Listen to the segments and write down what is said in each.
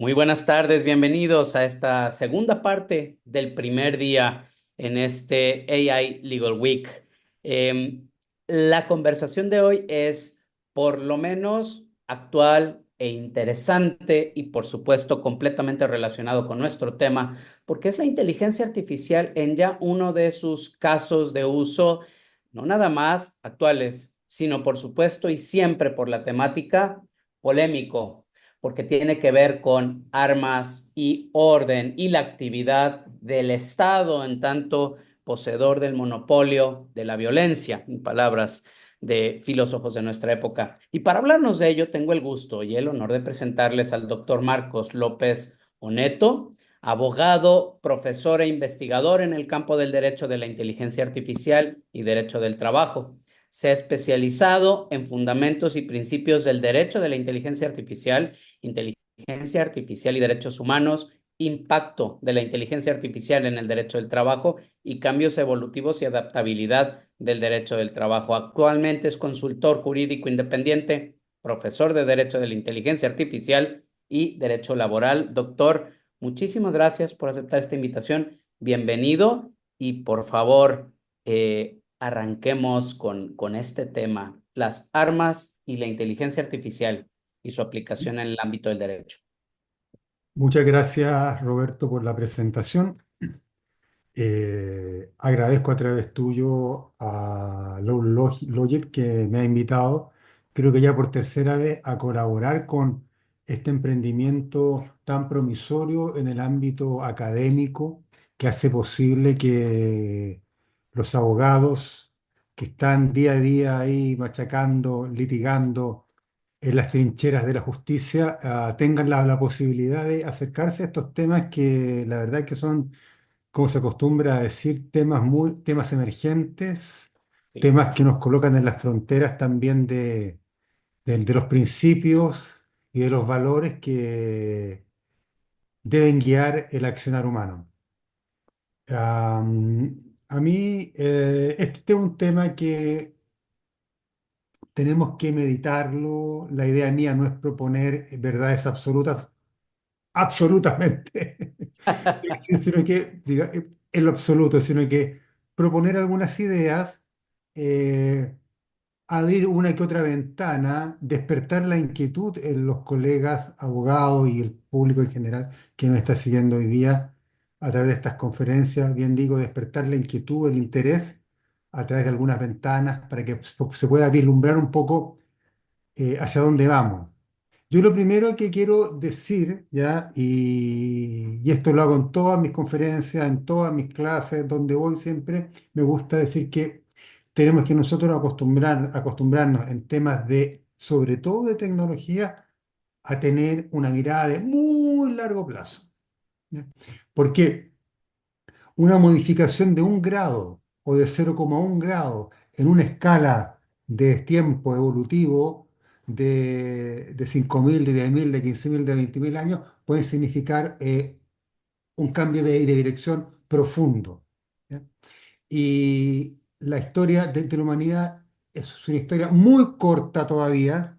Muy buenas tardes, bienvenidos a esta segunda parte del primer día en este AI Legal Week. Em, la conversación de hoy es por lo menos actual e interesante y por supuesto completamente relacionado con nuestro tema, porque es la inteligencia artificial en ya uno de sus casos de uso, no nada más actuales, sino por supuesto y siempre por la temática polémico porque tiene que ver con armas y orden y la actividad del Estado en tanto poseedor del monopolio de la violencia, en palabras de filósofos de nuestra época. Y para hablarnos de ello, tengo el gusto y el honor de presentarles al doctor Marcos López Oneto, abogado, profesor e investigador en el campo del derecho de la inteligencia artificial y derecho del trabajo. Se ha especializado en fundamentos y principios del derecho de la inteligencia artificial, inteligencia artificial y derechos humanos, impacto de la inteligencia artificial en el derecho del trabajo y cambios evolutivos y adaptabilidad del derecho del trabajo. Actualmente es consultor jurídico independiente, profesor de Derecho de la Inteligencia Artificial y Derecho Laboral. Doctor, muchísimas gracias por aceptar esta invitación. Bienvenido y por favor, arranquemos con este tema, las armas y la inteligencia artificial y su aplicación en el ámbito del derecho. Muchas gracias, Roberto, por la presentación. Agradezco a través tuyo a Logic que me ha invitado, creo que ya por tercera vez, a colaborar con este emprendimiento tan promisorio en el ámbito académico que hace posible que los abogados que están día a día ahí machacando, litigando en las trincheras de la justicia, tengan la posibilidad de acercarse a estos temas que la verdad que son, como se acostumbra a decir, temas emergentes, Sí. temas que nos colocan en las fronteras también de los principios y de los valores que deben guiar el accionar humano. A mí, este es un tema que tenemos que meditarlo. La idea mía no es proponer verdades absolutas, absolutamente, sí, sino que, en lo absoluto, sino que proponer algunas ideas, eh, abrir una que otra ventana, despertar la inquietud en los colegas abogados y el público en general que nos está siguiendo hoy día a través de estas conferencias, bien digo, despertar la inquietud, el interés a través de algunas ventanas para que se pueda vislumbrar un poco hacia dónde vamos. Yo lo primero que quiero decir, ¿ya? Y esto lo hago en todas mis conferencias, en todas mis clases, donde voy siempre, me gusta decir que tenemos que nosotros acostumbrarnos en temas de, sobre todo de tecnología, a tener una mirada de muy largo plazo. ¿Ya? Porque una modificación de 1 grado o de 0,1 grado en una escala de tiempo evolutivo de 5.000, de 10.000, de 15.000, de 20.000 años puede significar un cambio de dirección profundo. ¿Ya? Y la historia de la humanidad es una historia muy corta todavía,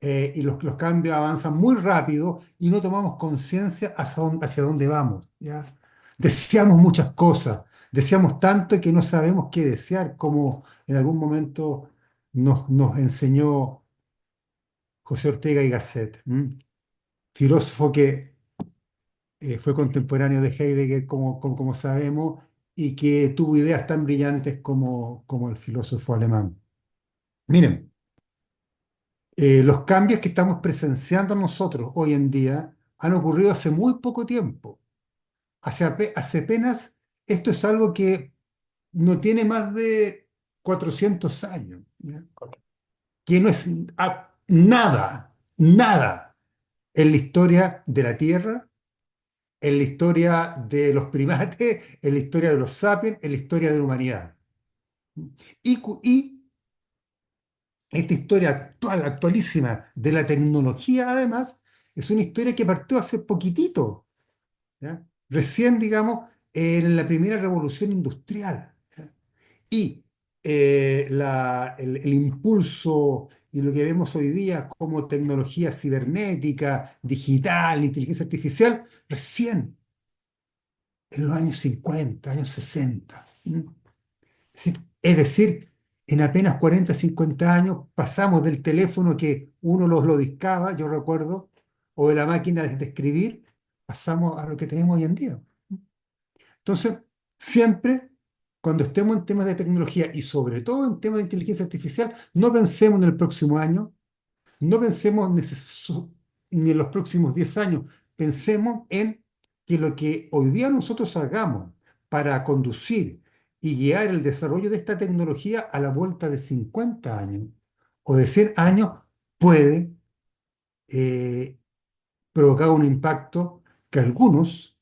y los cambios avanzan muy rápido y no tomamos conciencia hacia dónde vamos, ¿ya? Deseamos muchas cosas, deseamos tanto que no sabemos qué desear, como en algún momento nos enseñó José Ortega y Gasset, filósofo que fue contemporáneo de Heidegger, como sabemos, y que tuvo ideas tan brillantes como el filósofo alemán. Miren, los cambios que estamos presenciando nosotros hoy en día han ocurrido hace muy poco tiempo. Hace apenas, esto es algo que no tiene más de 400 años, ¿ya? Que no es nada en la historia de la Tierra, en la historia de los primates, en la historia de los sapiens, en la historia de la humanidad. Y esta historia actualísima de la tecnología, además, es una historia que partió hace poquitito, ¿ya? Recién, digamos, en la primera revolución industrial, ¿ya? Y el impulso y lo que vemos hoy día como tecnología cibernética, digital, inteligencia artificial, recién en los años 50, años 60. Es decir, en apenas 40, 50 años pasamos del teléfono que uno lo discaba, yo recuerdo, o de la máquina de escribir, pasamos a lo que tenemos hoy en día. Entonces, siempre cuando estemos en temas de tecnología y sobre todo en temas de inteligencia artificial, no pensemos en el próximo año, no pensemos ni en los próximos 10 años, pensemos en que lo que hoy día nosotros hagamos para conducir y guiar el desarrollo de esta tecnología a la vuelta de 50 años o de 100 años puede eh, provocar un impacto que algunos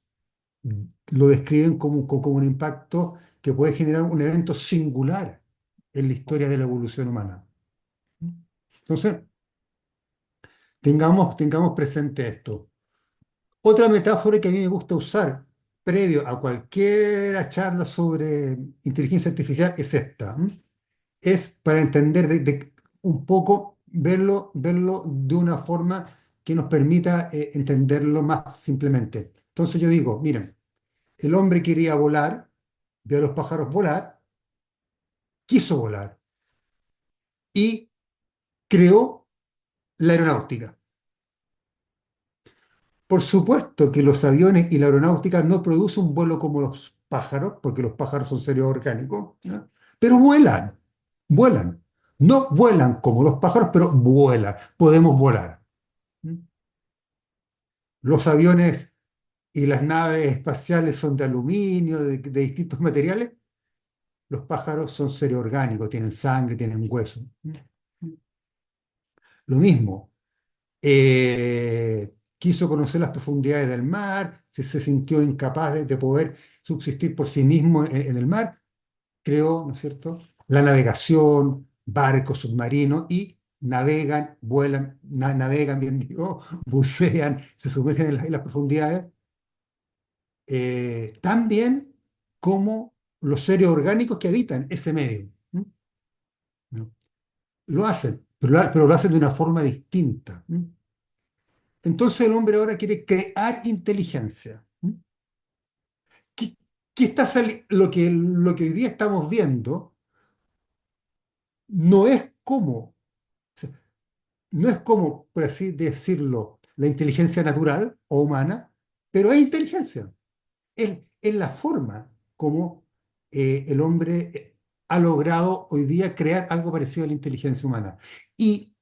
lo describen como un impacto que puede generar un evento singular en la historia de la evolución humana. Entonces, tengamos presente esto. Otra metáfora que a mí me gusta usar previo a cualquier charla sobre inteligencia artificial es esta. Es para entender un poco, verlo de una forma que nos permita entenderlo más simplemente. Entonces yo digo, miren, el hombre quería volar, vio a los pájaros volar, quiso volar y creó la aeronáutica. Por supuesto que los aviones y la aeronáutica no producen un vuelo como los pájaros, porque los pájaros son seres orgánicos, ¿no? Pero vuelan, vuelan. No vuelan como los pájaros, pero vuelan. Podemos volar. Los aviones y las naves espaciales son de aluminio, de distintos materiales. Los pájaros son seres orgánicos, tienen sangre, tienen hueso. Lo mismo, quiso conocer las profundidades del mar, se sintió incapaz de poder subsistir por sí mismo en el mar, creó, ¿no es cierto?, la navegación, barcos, submarinos, y navegan, vuelan, navegan, bien digo, bucean, se sumergen en las profundidades, tan bien como los seres orgánicos que habitan ese medio. ¿No? Lo hacen, pero lo hacen de una forma distinta. Entonces el hombre ahora quiere crear inteligencia. ¿Qué, lo que hoy día estamos viendo no es como, o sea, no es como, por así decirlo, la inteligencia natural o humana, pero es inteligencia. Es la forma como el hombre ha logrado hoy día crear algo parecido a la inteligencia humana. Y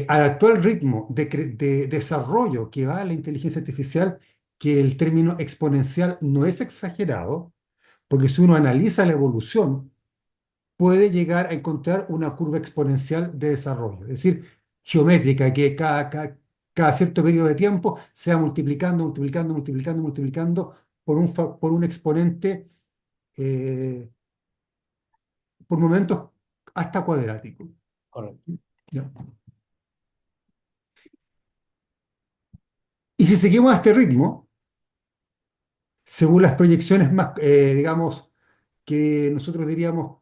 al actual ritmo de desarrollo que va la inteligencia artificial, que el término exponencial no es exagerado, porque si uno analiza la evolución, puede llegar a encontrar una curva exponencial de desarrollo, es decir, geométrica, que cada cierto periodo de tiempo se va multiplicando, multiplicando, multiplicando, multiplicando por un exponente, eh, por momentos hasta cuadrático. Correcto. ¿Ya? Y si seguimos a este ritmo, según las proyecciones más, digamos, que nosotros diríamos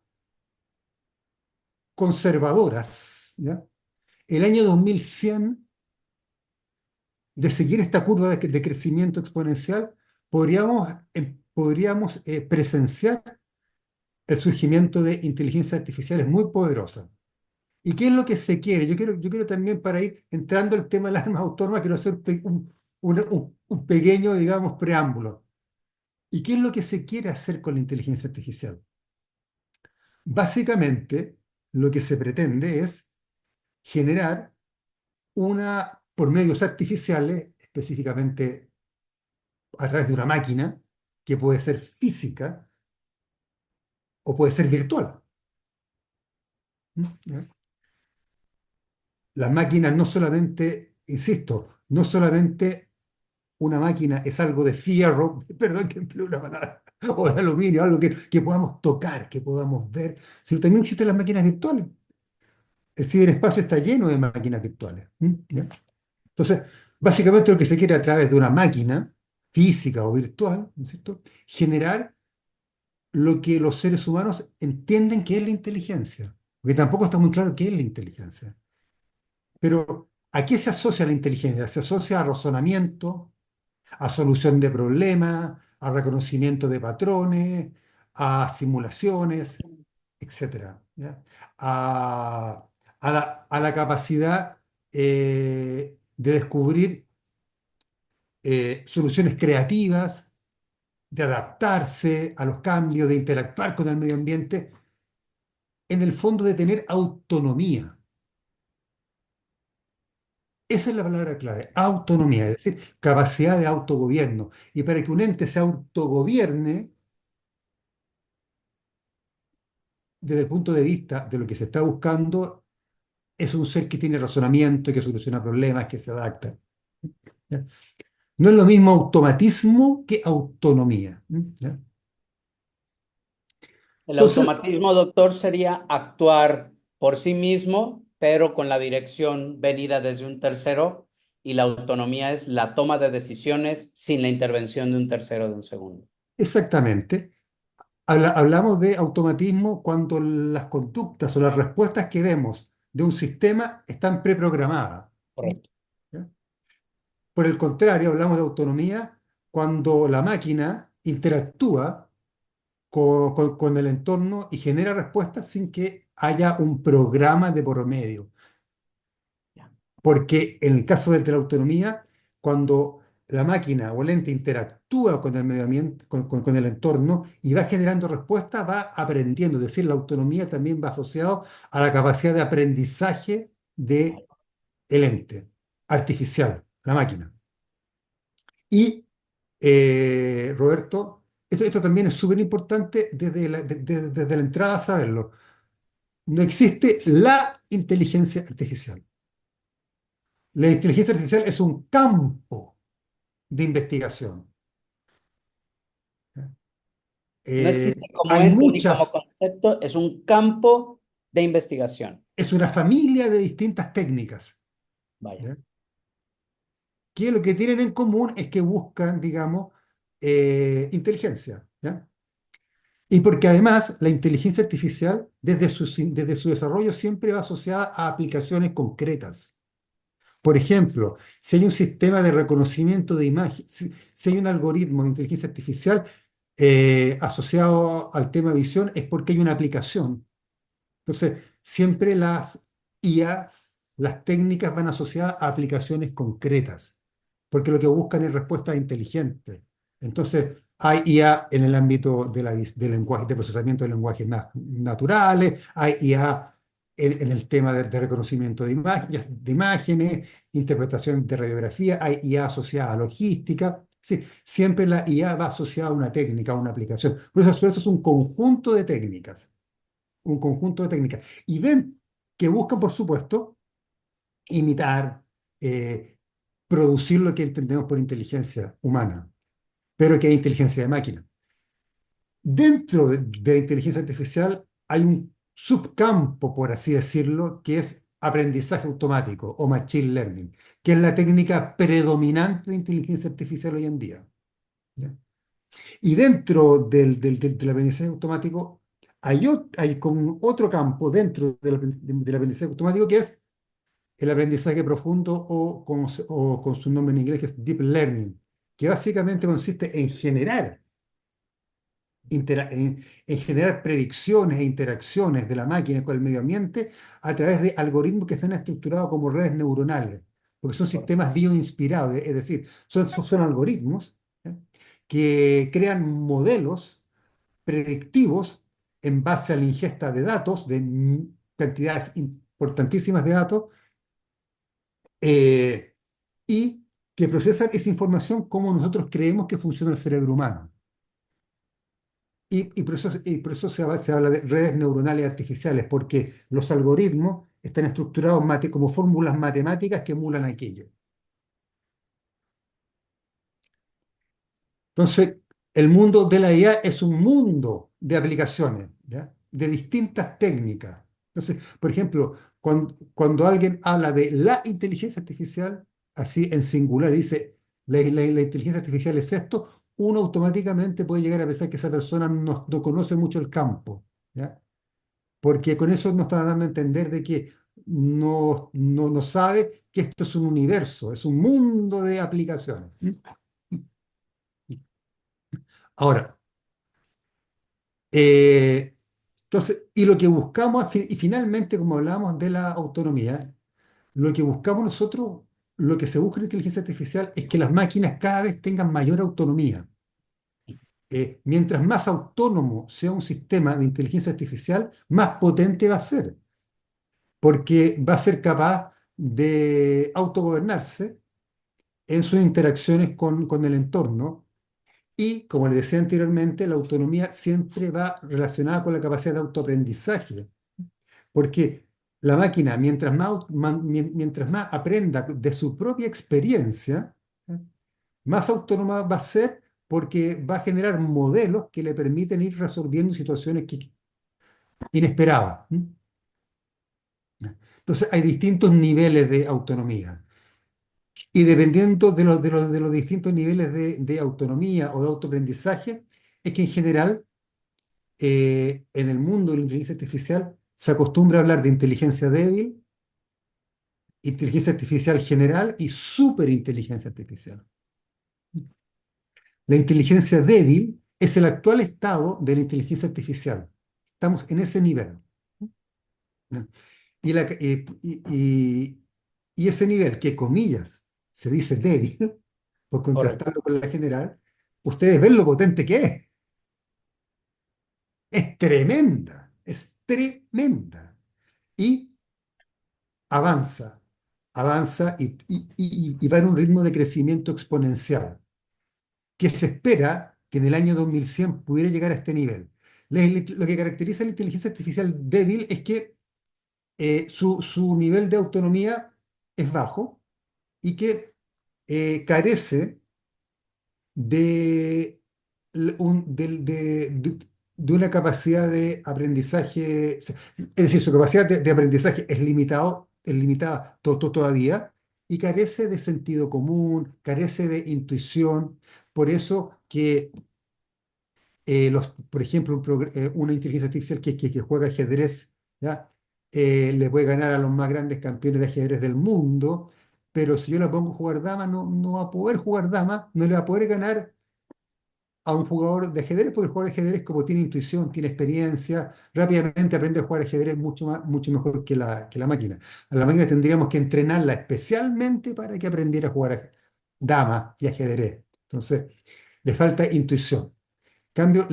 conservadoras, ¿ya? El año 2100, de seguir esta curva de crecimiento exponencial, podríamos presenciar el surgimiento de inteligencias artificiales muy poderosas. ¿Y qué es lo que se quiere? Yo quiero también, para ir entrando al tema de las armas autónomas, quiero hacer un pequeño, digamos, preámbulo. ¿Y qué es lo que se quiere hacer con la inteligencia artificial? Básicamente, lo que se pretende es generar por medios artificiales, específicamente a través de una máquina, que puede ser física o puede ser virtual. ¿Ya? Las máquinas no solamente, insisto, no solamente una máquina es algo de fierro, perdón que empleo una palabra, o de aluminio, algo que podamos tocar, que podamos ver, sino también existen las máquinas virtuales. El ciberespacio está lleno de máquinas virtuales. ¿Ya? Entonces, básicamente lo que se quiere a través de una máquina física o virtual, ¿no es cierto?, generar lo que los seres humanos entienden que es la inteligencia, porque tampoco está muy claro qué es la inteligencia. Pero ¿a qué se asocia la inteligencia? Se asocia a razonamiento, a solución de problemas, a reconocimiento de patrones, a simulaciones, etcétera, ¿ya? A la capacidad de descubrir soluciones creativas, de adaptarse a los cambios, de interactuar con el medio ambiente, en el fondo de tener autonomía. Esa es la palabra clave, autonomía, es decir, capacidad de autogobierno. Y para que un ente se autogobierne, desde el punto de vista de lo que se está buscando, es un ser que tiene razonamiento, que soluciona problemas, que se adapta. ¿Ya? No es lo mismo automatismo que autonomía. ¿Ya? El Entonces, automatismo, doctor, sería actuar por sí mismo, pero con la dirección venida desde un tercero, y la autonomía es la toma de decisiones sin la intervención de un tercero de un segundo. exactamente, hablamos de automatismo cuando las conductas o las respuestas que vemos de un sistema están preprogramadas. Correcto. ¿Ya? Por el contrario, hablamos de autonomía cuando la máquina interactúa con el entorno y genera respuestas sin que haya un programa de por medio. Ya. Porque en el caso de la autonomía, cuando la máquina o el ente interactúa con el medio ambiente, con el entorno y va generando respuestas, va aprendiendo. Es decir, la autonomía también va asociado a la capacidad de aprendizaje del ente artificial, la máquina. Y, Roberto, esto también es súper importante desde la entrada a saberlo. No existe la inteligencia artificial. La inteligencia artificial es un campo de investigación. No existe como Hay ente ni como muchas, concepto, es un campo de investigación. es una familia de distintas técnicas, Vaya. ¿ya? Que lo que tienen en común es que buscan, digamos, inteligencia, ¿ya? Y porque además la inteligencia artificial, desde su desarrollo, siempre va asociada a aplicaciones concretas. Por ejemplo, si hay un sistema de reconocimiento de imagen, si hay un algoritmo de inteligencia artificial asociado al tema visión, es porque hay una aplicación. Entonces, siempre las IAs, las técnicas van asociadas a aplicaciones concretas, porque lo que buscan es respuestas inteligentes. Entonces, hay IA en el ámbito del lenguaje, de procesamiento de lenguajes naturales, hay IA en el tema de reconocimiento de imágenes, interpretación de radiografía, hay IA asociada a logística. Sí, siempre la IA va asociada a una técnica, a una aplicación. Por eso es un conjunto de técnicas, un conjunto de técnicas. Y ven que buscan, por supuesto, imitar, eh, producir lo que entendemos por inteligencia humana, pero que es inteligencia de máquina. Dentro de la inteligencia artificial hay un subcampo, por así decirlo, que es aprendizaje automático o machine learning, que es la técnica predominante de inteligencia artificial hoy en día. ¿Ya? Y dentro del aprendizaje automático hay como otro campo dentro del aprendizaje automático que es el aprendizaje profundo o con su nombre en inglés que es deep learning, que básicamente consiste en generar predicciones e interacciones de la máquina con el medio ambiente a través de algoritmos que están estructurados como redes neuronales, porque son sistemas bioinspirados, es decir, son algoritmos, ¿ya? Que crean modelos predictivos en base a la ingesta de datos, de cantidades importantísimas de datos, eh, y que procesan esa información como nosotros creemos que funciona el cerebro humano. Y por eso se habla de redes neuronales artificiales, porque los algoritmos están estructurados como fórmulas matemáticas que emulan aquello. Entonces, el mundo de la IA es un mundo de aplicaciones, ¿ya? De distintas técnicas. Entonces, por ejemplo, cuando alguien habla de la inteligencia artificial, así en singular, dice, la inteligencia artificial es esto, uno automáticamente puede llegar a pensar que esa persona no conoce mucho el campo, ¿ya? Porque con eso nos está dando a entender de que no sabe que esto es un universo, es un mundo de aplicaciones. Ahora, eh, entonces, y lo que buscamos, y finalmente, como hablábamos de la autonomía, lo que buscamos nosotros, lo que se busca en inteligencia artificial es que las máquinas cada vez tengan mayor autonomía. Mientras más autónomo sea un sistema de inteligencia artificial, más potente va a ser, porque va a ser capaz de autogobernarse en sus interacciones con el entorno. Y, como les decía anteriormente, la autonomía siempre va relacionada con la capacidad de autoaprendizaje, porque la máquina, mientras más aprenda de su propia experiencia, ¿eh? Más autónoma va a ser porque va a generar modelos que le permiten ir resolviendo situaciones inesperadas. Entonces, hay distintos niveles de autonomía. Y dependiendo de los distintos niveles de autonomía o de autoaprendizaje, es que en general en el mundo de la inteligencia artificial se acostumbra a hablar de inteligencia débil, inteligencia artificial general y superinteligencia artificial. La inteligencia débil es el actual estado de la inteligencia artificial. Estamos en ese nivel, ¿no? Y ese nivel, que comillas se dice débil, por Correcto. contrastarlo con la general, ustedes ven lo potente que es. Es tremenda, es tremenda. Y avanza, avanza y va en un ritmo de crecimiento exponencial, que se espera que en el año 2100 pudiera llegar a este nivel. Lo que caracteriza a la inteligencia artificial débil es que su nivel de autonomía es bajo y que carece de, de una capacidad de aprendizaje, es decir, su capacidad de aprendizaje es limitada todavía y carece de sentido común, carece de intuición. Por eso que por ejemplo, una inteligencia artificial que juega ajedrez, ¿ya? Le puede ganar a los más grandes campeones de ajedrez del mundo, pero si yo la pongo a jugar dama, no va a poder jugar dama, no le va a poder ganar a un jugador de ajedrez, porque el jugador de ajedrez, como tiene intuición, tiene experiencia, rápidamente aprende a jugar ajedrez mucho mejor que la máquina. A la máquina tendríamos que entrenarla especialmente para que aprendiera a jugar dama y ajedrez. Entonces, le falta intuición. Cambio,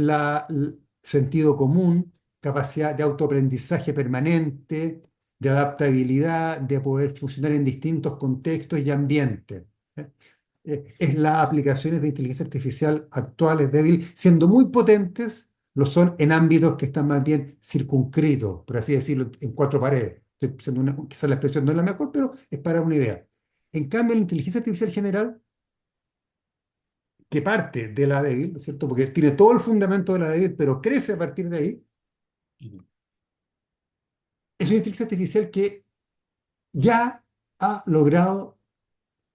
sentido común, capacidad de autoaprendizaje permanente, de adaptabilidad, de poder funcionar en distintos contextos y ambientes. ¿Eh? Es las aplicaciones de inteligencia artificial actuales, débil, siendo muy potentes, lo son en ámbitos que están más bien circunscritos, por así decirlo, en cuatro paredes. Quizás la expresión no es la mejor, pero es para una idea. En cambio, la inteligencia artificial general que parte de la débil, ¿no es cierto? Porque tiene todo el fundamento de la débil, pero crece a partir de ahí. Ujú. Es una inteligencia artificial que ya ha logrado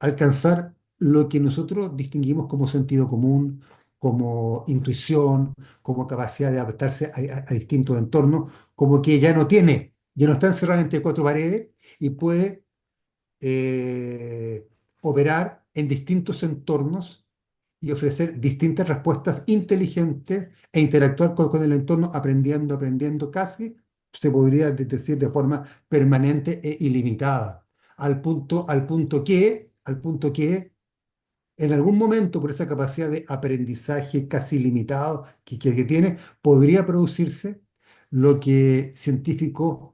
alcanzar lo que nosotros distinguimos como sentido común, como intuición, como capacidad de adaptarse a distintos entornos, como que ya no está encerrada entre cuatro paredes y puede operar en distintos entornos y ofrecer distintas respuestas inteligentes e interactuar con el entorno aprendiendo casi, se podría decir de forma permanente e ilimitada, al punto que en algún momento por esa capacidad de aprendizaje casi ilimitado que tiene, podría producirse lo que científicos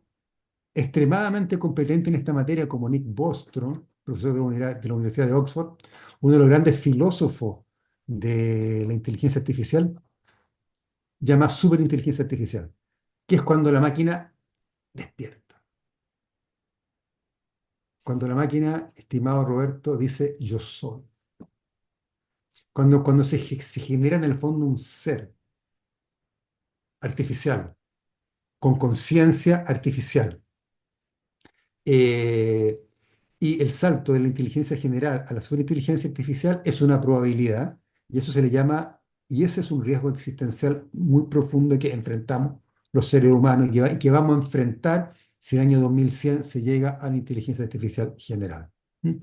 extremadamente competentes en esta materia, como Nick Bostrom, profesor de la Universidad de Oxford, uno de los grandes filósofos de la inteligencia artificial, llama superinteligencia artificial, que es cuando la máquina despierta. Cuando la máquina, estimado Roberto, dice yo soy. Cuando se genera en el fondo un ser artificial, con conciencia artificial. Eh, y el salto de la inteligencia general a la superinteligencia artificial es una probabilidad, Y eso se le llama, y ese es un riesgo existencial muy profundo que enfrentamos los seres humanos y que vamos a enfrentar si en el año 2100 se llega a la inteligencia artificial general. ¿Mm?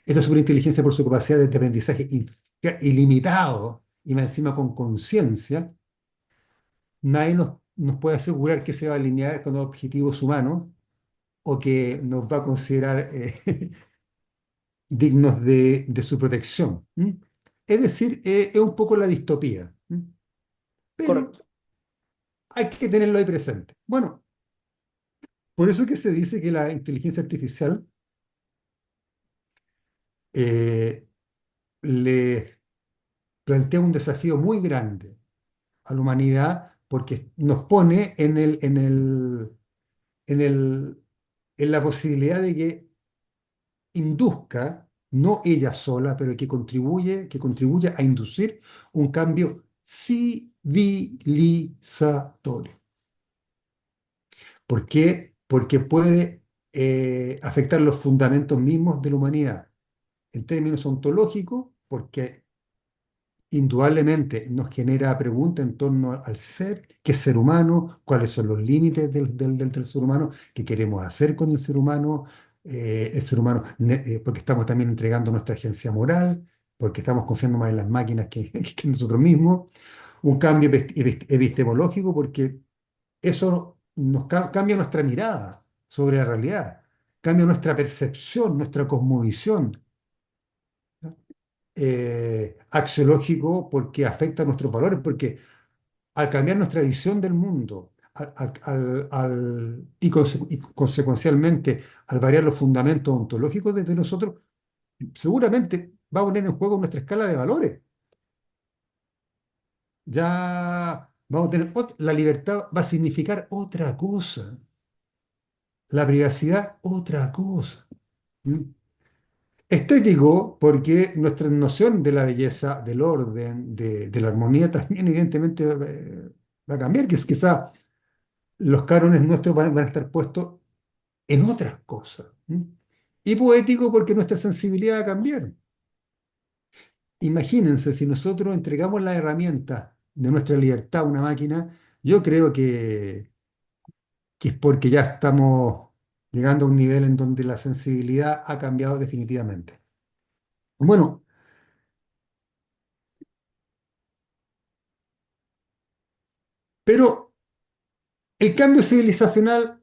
Esta superinteligencia, por su capacidad de aprendizaje ilimitado y más encima con conciencia, nadie nos puede asegurar que se va a alinear con los objetivos humanos o que nos va a considerar dignos de su protección. ¿Mm? Es decir, es un poco la distopía. ¿Mm? Pero Correcto. hay que tenerlo ahí presente. Bueno, por eso que se dice que la inteligencia artificial eh, le plantea un desafío muy grande a la humanidad porque nos pone en el, en la posibilidad de que induzca, no ella sola, pero que contribuya a inducir un cambio civilizatorio. ¿Por qué? Porque puede afectar los fundamentos mismos de la humanidad en términos ontológicos, porque indudablemente nos genera preguntas en torno al ser, qué es ser humano, cuáles son los límites del ser humano, qué queremos hacer con el ser humano, porque estamos también entregando nuestra agencia moral, porque estamos confiando más en las máquinas que en nosotros mismos. Un cambio epistemológico, porque eso cambia nuestra mirada sobre la realidad, cambia nuestra percepción, nuestra cosmovisión. ¿No? Axiológico porque afecta a nuestros valores, porque al cambiar nuestra visión del mundo y consecuencialmente al variar los fundamentos ontológicos de nosotros, seguramente va a poner en juego nuestra escala de valores. Ya vamos a tener la libertad va a significar otra cosa, la privacidad otra cosa. ¿Mm? Estético, porque nuestra noción de la belleza, del orden, de la armonía también evidentemente va a cambiar, que es quizá los cánones nuestros van a estar puestos en otras cosas. ¿M? Y poético porque nuestra sensibilidad va a cambiar. Imagínense, si nosotros entregamos la herramienta de nuestra libertad a una máquina, yo creo que es porque ya estamos llegando a un nivel en donde la sensibilidad ha cambiado definitivamente. Bueno, pero el cambio civilizacional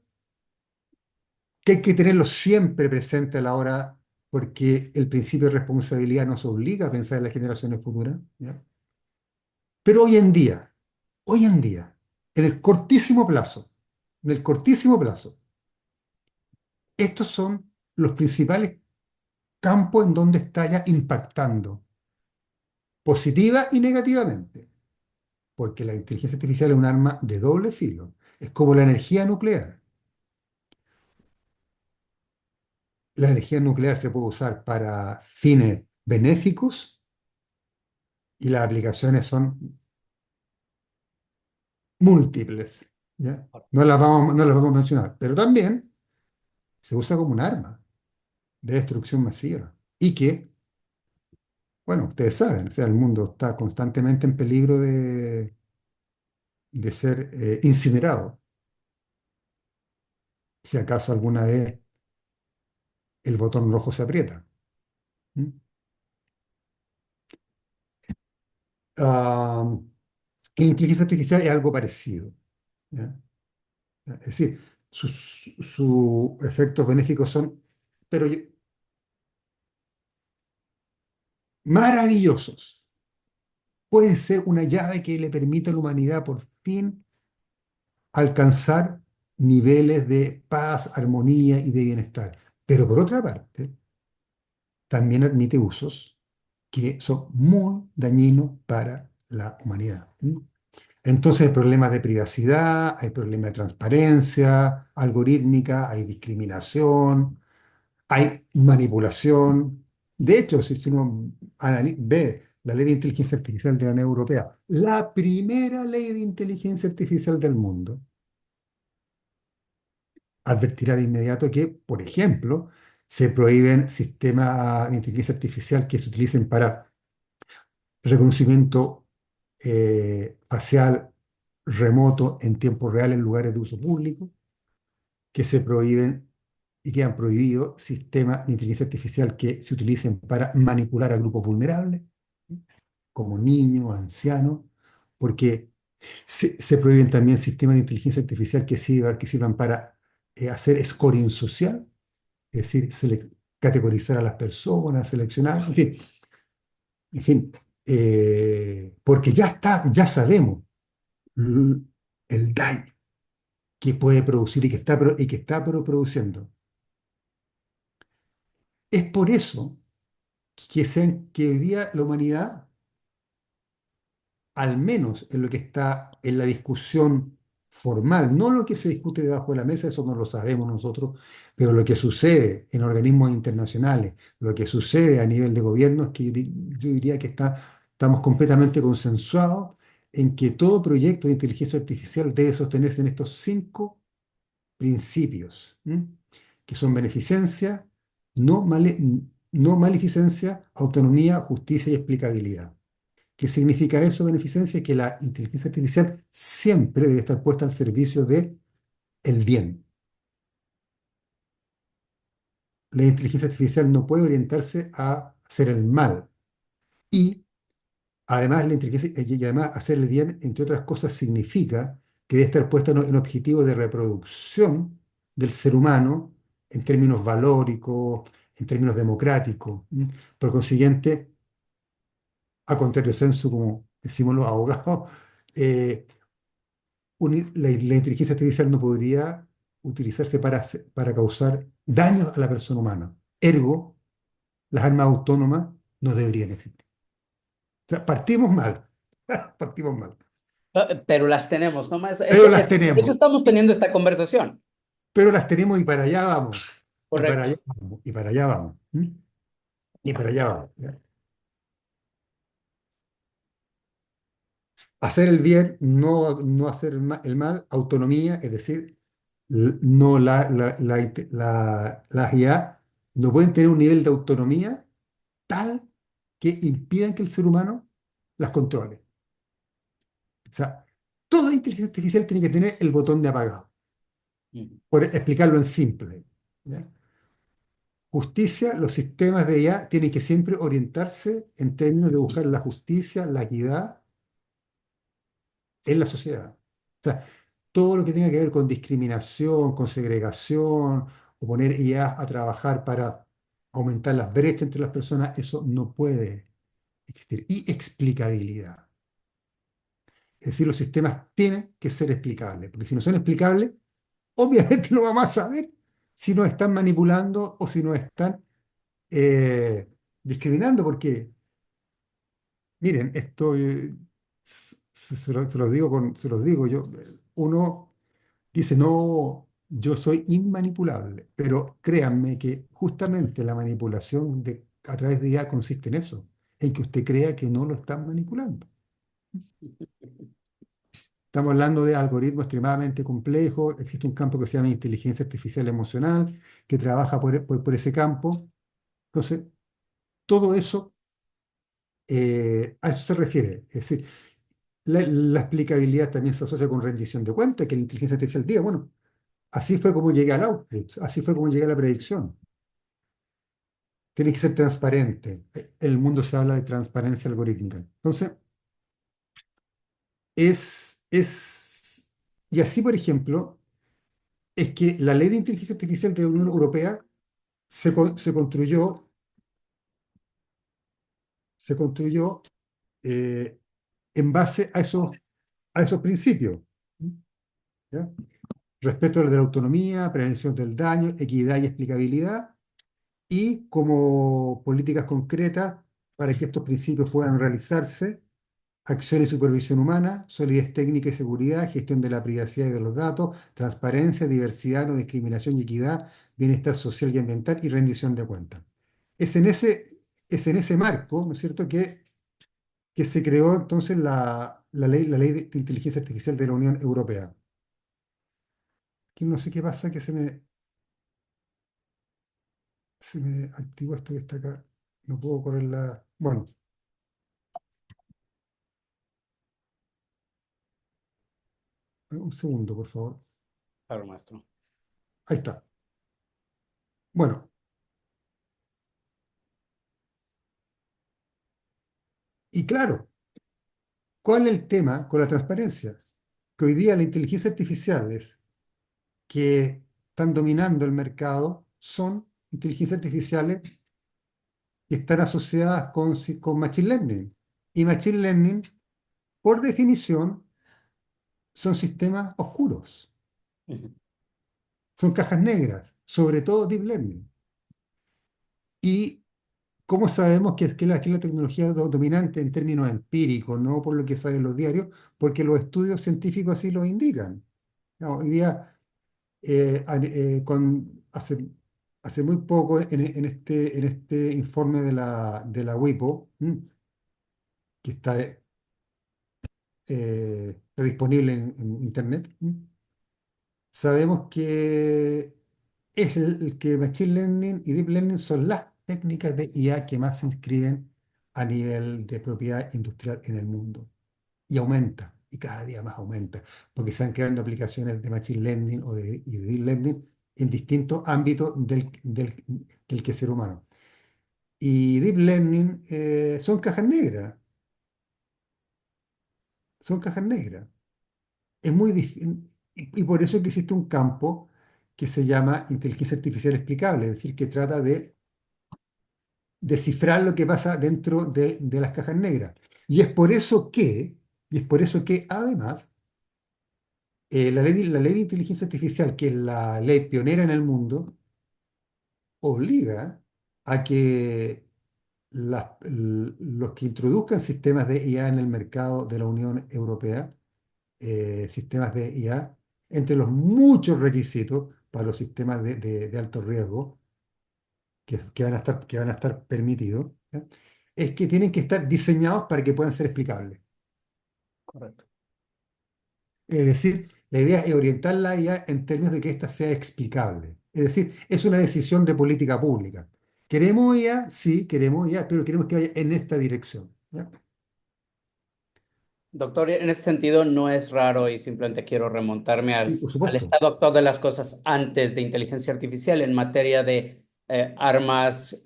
que hay que tenerlo siempre presente a la hora, porque el principio de responsabilidad nos obliga a pensar en las generaciones futuras, ¿ya? Pero hoy en día, en el cortísimo plazo, en el cortísimo plazo, estos son los principales campos en donde está ya impactando, positiva y negativamente, porque la inteligencia artificial es un arma de doble filo, es como la energía nuclear. La energía nuclear se puede usar para fines benéficos y las aplicaciones son múltiples, ¿ya? No las vamos a mencionar, pero también se usa como un arma de destrucción masiva y que, bueno, ustedes saben, o sea, el mundo está constantemente en peligro de ser incinerado, si acaso alguna vez el botón rojo se aprieta. ¿Mm? Ah, y la inteligencia artificial es algo parecido, ¿ya? Es decir, sus efectos benéficos son, pero maravillosos. Puede ser una llave que le permita a la humanidad por fin alcanzar niveles de paz, armonía y de bienestar. Pero por otra parte, también admite usos que son muy dañinos para la humanidad. ¿Mm? Entonces hay problemas de privacidad, hay problemas de transparencia algorítmica, hay discriminación, hay manipulación. De hecho, si uno ve la ley de inteligencia artificial de la Unión Europea, la primera ley de inteligencia artificial del mundo, advertirá de inmediato que, por ejemplo, se prohíben sistemas de inteligencia artificial que se utilicen para reconocimiento facial remoto en tiempo real en lugares de uso público, que se prohíben y quedan prohibidos sistemas de inteligencia artificial que se utilicen para manipular a grupos vulnerables, como niños, ancianos, porque se prohíben también sistemas de inteligencia artificial que sirvan para hacer scoring social, es decir, categorizar a las personas, seleccionar, en fin, porque ya está, ya sabemos l- el daño que puede producir y que está produciendo. Es por eso que hoy día la humanidad, al menos en lo que está en la discusión formal, no lo que se discute debajo de la mesa, eso no lo sabemos nosotros, pero lo que sucede en organismos internacionales, lo que sucede a nivel de gobierno, es que yo diría que estamos completamente consensuados en que todo proyecto de inteligencia artificial debe sostenerse en estos cinco principios, ¿m? Que son beneficencia, no maleficencia, autonomía, justicia y explicabilidad. ¿Qué significa eso, beneficencia? Que la inteligencia artificial siempre debe estar puesta al servicio de el bien. La inteligencia artificial no puede orientarse a hacer el mal. Y además, y además hacer el bien, entre otras cosas, significa que debe estar puesta en objetivo de reproducción del ser humano en términos valóricos, en términos democráticos. ¿M? Por consiguiente, a contrario sensu, como decimos los abogados, eh, la inteligencia artificial no podría utilizarse para causar daños a la persona humana. Ergo, las armas autónomas no deberían existir. O sea, partimos mal, partimos mal. Pero las tenemos, ¿no? Pero las Por eso tenemos, estamos teniendo esta conversación. pero las tenemos y para allá vamos, y para Correcto. allá vamos, y para allá vamos, ¿m? Y para allá vamos. ¿Ya? Hacer el bien, no hacer el mal, autonomía, es decir, no las IA no pueden tener un nivel de autonomía tal que impidan que el ser humano las controle. O sea, toda inteligencia artificial tiene que tener el botón de apagado, Ujú. por explicarlo en simple. ¿Ya? Justicia, los sistemas de IA tienen que siempre orientarse en términos de buscar la justicia, la equidad en la sociedad. O sea, todo lo que tenga que ver con discriminación, con segregación, o poner IA a trabajar para aumentar las brechas entre las personas, eso no puede existir. Y explicabilidad. Es decir, los sistemas tienen que ser explicables, porque si no son explicables, obviamente no vamos a saber si nos están manipulando o si nos están eh, discriminando, porque, miren, esto se los digo se los digo yo, uno dice, no, yo soy inmanipulable, pero créanme que justamente la manipulación a través de IA consiste en eso, en que usted crea que no lo están manipulando. Estamos hablando de algoritmos extremadamente complejos. Existe un campo que se llama inteligencia artificial emocional, que trabaja por ese campo. Entonces, todo eso, a eso se refiere. Es decir, la explicabilidad también se asocia con rendición de cuentas, que la inteligencia artificial diga, bueno, así fue como llegué al output, así fue como llegué a la predicción. Tiene que ser transparente. En el mundo se habla de transparencia algorítmica. Entonces, es... Y así, por ejemplo, es que la ley de inteligencia artificial de la Unión Europea se construyó, se construyó eh, en base a esos principios. ¿Ya? Respeto de la autonomía, prevención del daño, equidad y explicabilidad, y como políticas concretas para que estos principios puedan realizarse: acción y supervisión humana, solidez técnica y seguridad, gestión de la privacidad y de los datos, transparencia, diversidad, no discriminación y equidad, bienestar social y ambiental y rendición de cuentas. Es en es en ese marco, ¿no es cierto?, que se creó entonces la ley de inteligencia artificial de la Unión Europea. Que no sé qué pasa, que se me activó esto que está acá. No puedo correr la... Bueno, Un segundo, por favor. Claro, maestro. Ahí está. Bueno, y claro, ¿cuál es el tema con la transparencia? Que hoy día la inteligencia artificiales que están dominando el mercado son inteligencias artificiales que están asociadas con Machine Learning. Y Machine Learning, por definición, son sistemas oscuros, Ujú. son cajas negras, sobre todo Deep Learning. ¿Y cómo sabemos que la tecnología dominante en términos empíricos, no por lo que sale en los diarios? Porque los estudios científicos así lo indican. No, hoy día, hace muy poco, en este informe de la WIPO, que está disponible en Internet, sabemos que es el que Machine Learning y Deep Learning son las técnicas de IA que más se inscriben a nivel de propiedad industrial en el mundo. Y aumenta, y cada día más aumenta, porque se están creando aplicaciones de Machine Learning y de Deep Learning en distintos ámbitos del que ser humano. Y Deep Learning son cajas negras. Es muy difícil, y por eso que existe un campo que se llama inteligencia artificial explicable, es decir, que trata de descifrar lo que pasa dentro de las cajas negras. Y es por eso que, y es por eso que además, la ley de inteligencia artificial, que es la ley pionera en el mundo, obliga a que los que introduzcan sistemas de IA en el mercado de la Unión Europea, sistemas de IA, entre los muchos requisitos para los sistemas de alto riesgo que van a estar permitidos, ¿ya? Es que tienen que estar diseñados para que puedan ser explicables. Correcto. Es decir, la idea es orientar la IA en términos de que ésta sea explicable. Es decir, es una decisión de política pública. ¿Queremos IA? Sí, queremos IA, pero queremos que vaya en esta dirección, ¿ya? Doctor, en ese sentido no es raro y simplemente quiero remontarme Y por al supuesto, estado actual de las cosas antes de inteligencia artificial en materia de armas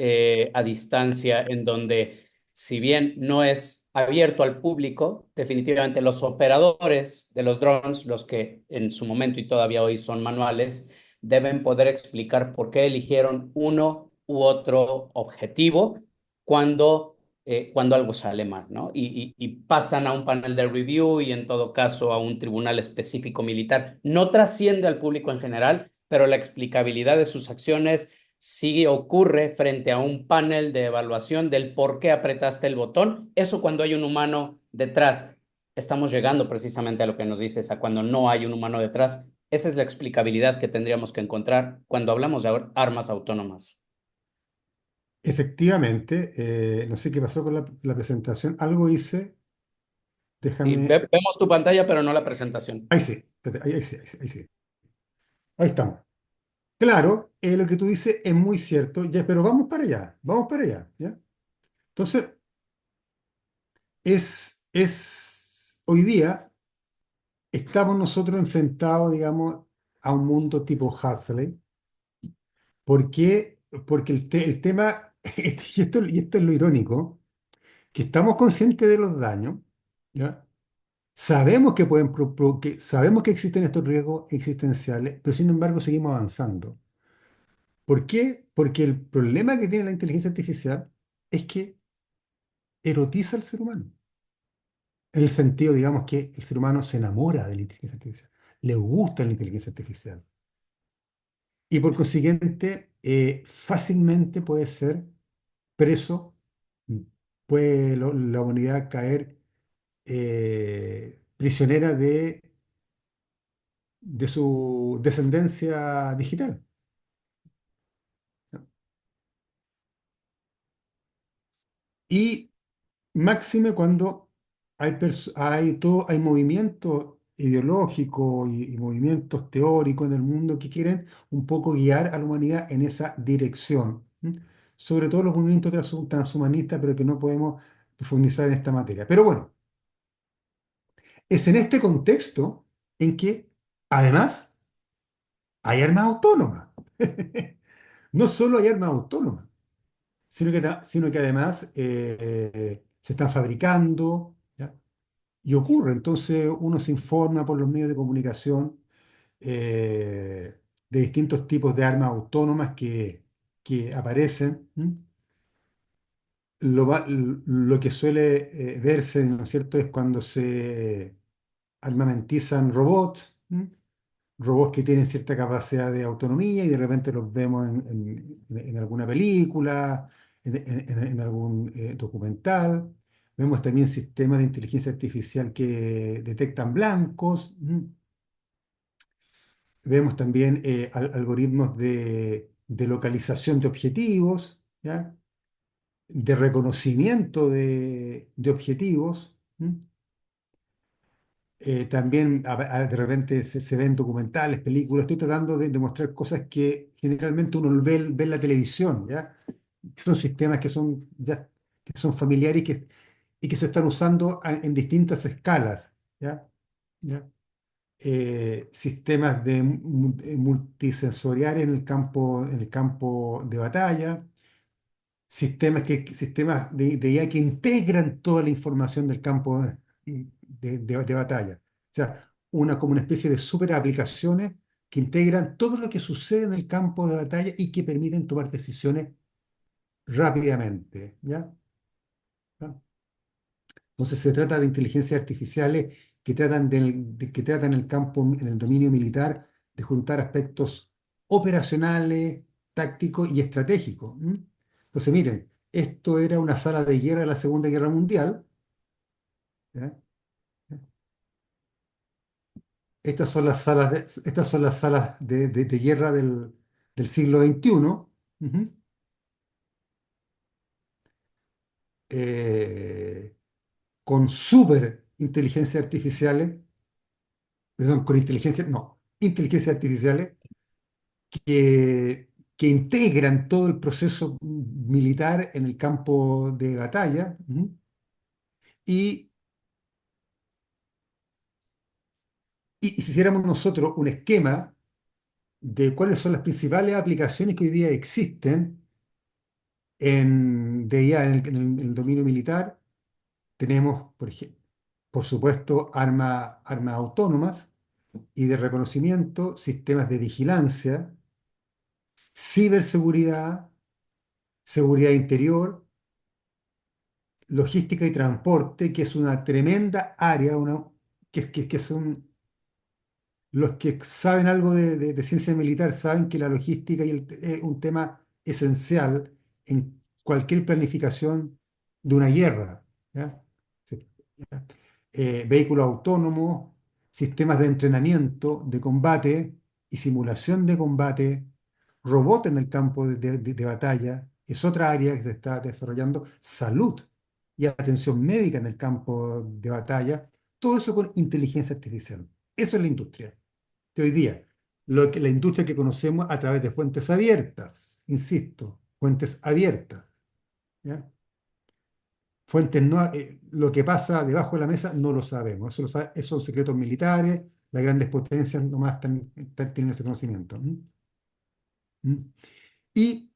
a distancia, en donde si bien no es abierto al público, definitivamente los operadores de los drones, los que en su momento y todavía hoy son manuales, deben poder explicar por qué eligieron uno u otro objetivo cuando algo sale mal, ¿no? Y pasan a un panel de review y en todo caso a un tribunal específico militar. No trasciende al público en general, pero la explicabilidad de sus acciones sí ocurre frente a un panel de evaluación del por qué apretaste el botón. Eso cuando hay un humano detrás. Estamos llegando precisamente a lo que nos dices, a cuando no hay un humano detrás. Esa es la explicabilidad que tendríamos que encontrar cuando hablamos de armas autónomas. efectivamente, no sé qué pasó con la presentación, algo hice, Sí, déjame, vemos tu pantalla, pero no la presentación. ahí sí, ahí sí, ahí sí, ahí sí. Ahí estamos. Claro, lo que tú dices es muy cierto, ya, pero vamos para allá, ¿ya? Entonces, hoy día estamos nosotros enfrentados, digamos, a un mundo tipo Huxley. ¿Por qué? Porque el tema, y esto es lo irónico, que estamos conscientes de los daños, ¿ya? Sabemos sabemos que existen estos riesgos existenciales, pero sin embargo seguimos avanzando. ¿Por qué? Porque el problema que tiene la inteligencia artificial es que erotiza al ser humano. En el sentido, digamos, que el ser humano se enamora de la inteligencia artificial, le gusta la inteligencia artificial. Y por consiguiente, fácilmente puede ser preso, puede la humanidad caer prisionera de su descendencia digital. Y máxime cuando hay movimientos ideológicos y movimientos teóricos en el mundo que quieren un poco guiar a la humanidad en esa dirección. ¿M? Sobre todo los movimientos transhumanistas, pero que no podemos profundizar en esta materia. Pero bueno, es en este contexto en que además hay armas autónomas. No solo hay armas autónomas, sino que además se están fabricando, ¿ya? Y ocurre. Entonces uno se informa por los medios de comunicación de distintos tipos de armas autónomas que aparecen. ¿M? Lo que suele verse, ¿no es cierto?, es cuando se armamentizan robots, ¿m? Robots que tienen cierta capacidad de autonomía y de repente los vemos en alguna película, en algún documental. Vemos también sistemas de inteligencia artificial que detectan blancos. Vemos también algoritmos de localización de objetivos, ¿ya? De reconocimiento de objetivos. También de repente se ven documentales, películas. Estoy tratando de mostrar cosas que generalmente uno ve en la televisión, ¿ya? Son sistemas que son familiares y que se están usando en distintas escalas, ¿ya? ¿Ya? Sistemas multisensoriales en el campo de batalla, sistemas de IA que integran toda la información del campo de batalla. O sea, como una especie de super aplicaciones que integran todo lo que sucede en el campo de batalla y que permiten tomar decisiones rápidamente, ¿ya? ¿Ya? Entonces se trata de inteligencias artificiales que tratan el campo, en el dominio militar, de juntar aspectos operacionales, tácticos y estratégicos. ¿M? Entonces, miren, esto era una sala de guerra de la Segunda Guerra Mundial. ¿Ya? Estas son las salas de guerra del siglo XXI. Ujú. eh, con super inteligencias artificiales, perdón, inteligencias artificiales que integran todo el proceso militar en el campo de batalla. ¿M? Y, y si hiciéramos nosotros un esquema de cuáles son las principales aplicaciones que hoy día existen de IA en el dominio militar, tenemos, por supuesto, armas autónomas y de reconocimiento, sistemas de vigilancia, ciberseguridad, seguridad interior, logística y transporte, que es una tremenda área, que son los que saben algo de ciencia militar, saben que la logística es un tema esencial en cualquier planificación de una guerra. ¿Ya? Sí, ¿ya? Vehículos autónomos, sistemas de entrenamiento, de combate y simulación de combate, robots en el campo de batalla, es otra área que se está desarrollando, salud y atención médica en el campo de batalla, todo eso con inteligencia artificial. Eso es la industria de hoy día. La industria que conocemos a través de fuentes abiertas, insisto, fuentes abiertas. ¿Ya? Fuentes no, lo que pasa debajo de la mesa no lo sabemos. Esos son secretos militares, las grandes potencias nomás tienen ese conocimiento. ¿Mm? Y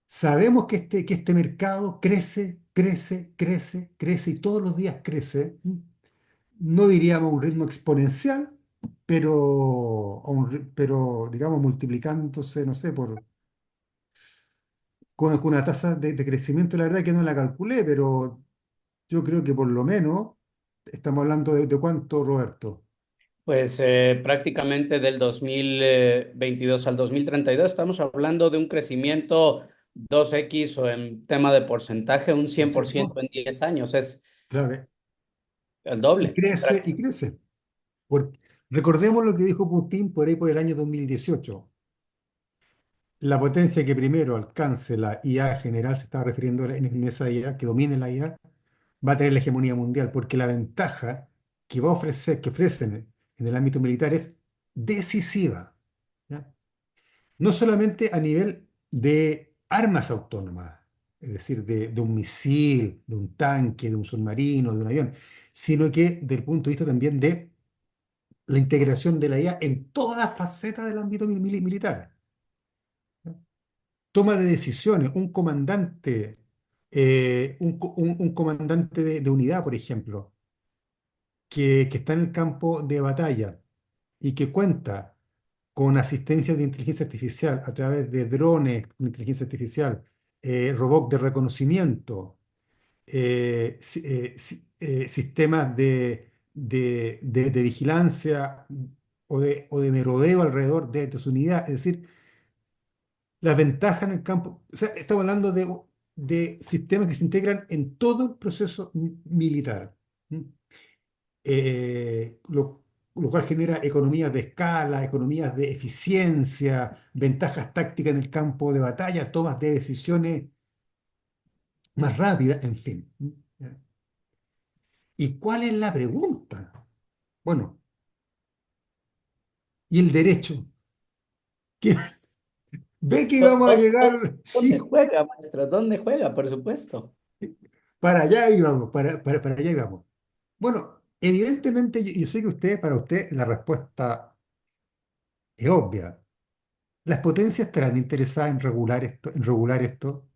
sabemos que este mercado crece, crece, crece, crece y todos los días crece. No diríamos a un ritmo exponencial, pero digamos multiplicándose, no sé, con una tasa de crecimiento, la verdad que no la calculé, pero yo creo que por lo menos estamos hablando de cuánto, Roberto. Pues prácticamente del 2022 al 2032 estamos hablando de un crecimiento 2x o en tema de porcentaje un cien por Exacto. ciento en 10 años, es Claro, el y doble. crece y crece. Recordemos lo que dijo Putin por ahí por el año 2018. La potencia que primero alcance la IA general, se estaba refiriendo en esa IA, que domine la IA, va a tener la hegemonía mundial, porque la ventaja que ofrecen en el ámbito militar es decisiva. ¿Ya? No solamente a nivel de armas autónomas, es decir, de un misil, de un tanque, de un submarino, de un avión, sino que desde el punto de vista también de la integración de la IA en todas las facetas del ámbito militar. Toma de decisiones, un comandante, un comandante de unidad, por ejemplo, que está en el campo de batalla y que cuenta con asistencia de inteligencia artificial a través de drones con inteligencia artificial, robots de reconocimiento, sistemas de vigilancia o de merodeo alrededor de su unidad. Es decir, las ventajas en el campo. O sea, estamos hablando de sistemas que se integran en todo el proceso militar. ¿Mm? Lo cual genera economías de escala, economías de eficiencia, ventajas tácticas en el campo de batalla, tomas de decisiones más rápidas, en fin. ¿Y cuál es la pregunta? Bueno, ¿y el derecho? ¿Qué- ¿Ve que íbamos a llegar ¿Dónde y juega, maestro? ¿Dónde juega? Por supuesto. para allá íbamos, para allá íbamos? Bueno, evidentemente yo sé que para usted la respuesta es obvia. ¿Las potencias estarán interesadas en regular esto, en regular esto?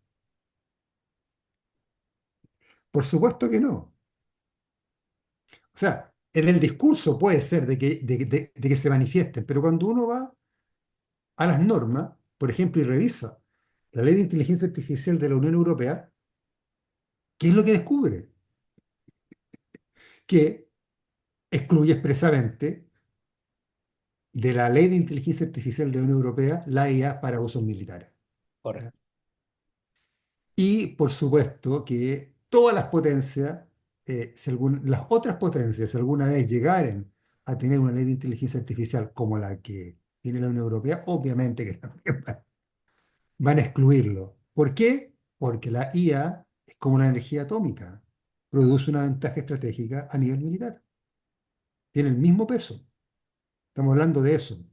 Por supuesto que no. O sea, en el discurso puede ser de que se manifiesten, pero cuando uno va a las normas, por ejemplo, y revisa la ley de inteligencia artificial de la Unión Europea, ¿qué es lo que descubre? Que excluye expresamente de la ley de inteligencia artificial de la Unión Europea la IA para usos militares. ¿Ya? Correcto. Y por supuesto que todas las potencias, las otras potencias, si alguna vez llegaren a tener una ley de inteligencia artificial como la que tiene la Unión Europea, obviamente que también van a excluirlo. ¿Por qué? Porque la IA es como la energía atómica, produce una ventaja estratégica a nivel militar, tiene el mismo peso. Estamos hablando de eso.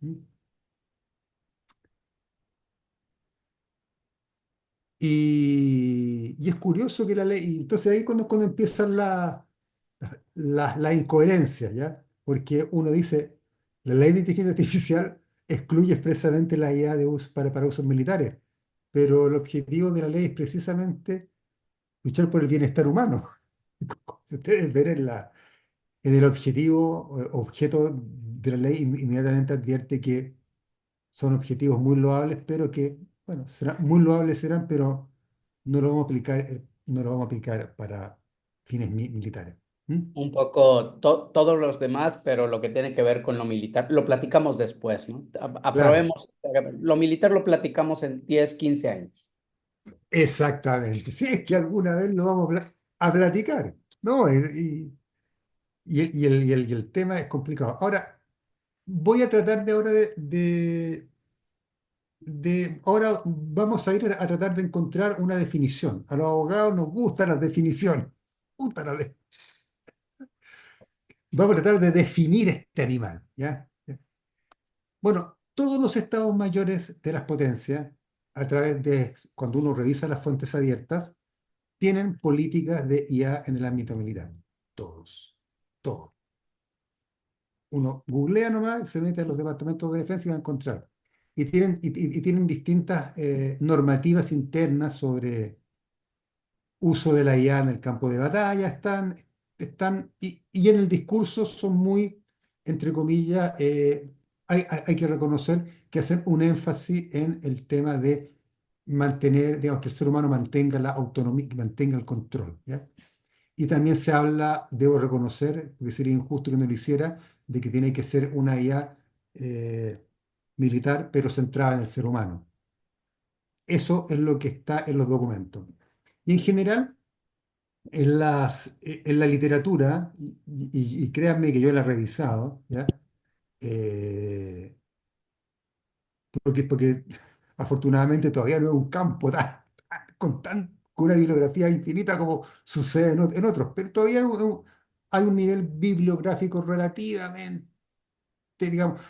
Y es curioso que la ley, y entonces ahí cuando empiezan la incoherencia, ¿ya? Porque uno dice, la ley de inteligencia artificial excluye expresamente la IA para usos militares, pero el objetivo de la ley es precisamente luchar por el bienestar humano. Si ustedes ven en el objetivo, objeto de la ley, inmediatamente advierte que son objetivos muy loables, pero que, bueno, muy loables serán, pero no lo vamos a aplicar, no lo vamos a aplicar para fines militares. ¿Mm? Un poco todos los demás, pero lo que tiene que ver con lo militar, lo platicamos después, ¿no? Claro, Aprobemos, lo militar lo platicamos en 10, 15 años. exactamente. Si es que alguna vez lo vamos a platicar, ¿no? Y el tema es complicado. Ahora, voy a tratar de ahora ahora vamos a ir a tratar de encontrar una definición. A los abogados nos gustan las definiciones. Gustan Vamos a tratar de definir este animal, ¿ya? Bueno, todos los estados mayores de las potencias, a través de, cuando uno revisa las fuentes abiertas, tienen políticas de IA en el ámbito militar. Todos. Todos. Uno googlea nomás, se mete en los departamentos de defensa y va a encontrar. Y tienen distintas normativas internas sobre uso de la IA en el campo de batalla, y en el discurso son muy, entre comillas, hay que reconocer que hacen un énfasis en el tema de mantener, digamos, que el ser humano mantenga la autonomía, que mantenga el control, ¿ya? Y también se habla, debo reconocer, porque sería injusto que no lo hiciera, de que tiene que ser una IA militar, pero centrada en el ser humano. Eso es lo que está en los documentos. Y en general, en la literatura, y créanme que yo la he revisado, ¿ya? Eh, porque afortunadamente todavía no es un campo con una bibliografía infinita como sucede en otros, pero todavía hay un nivel bibliográfico relativamente, digamos,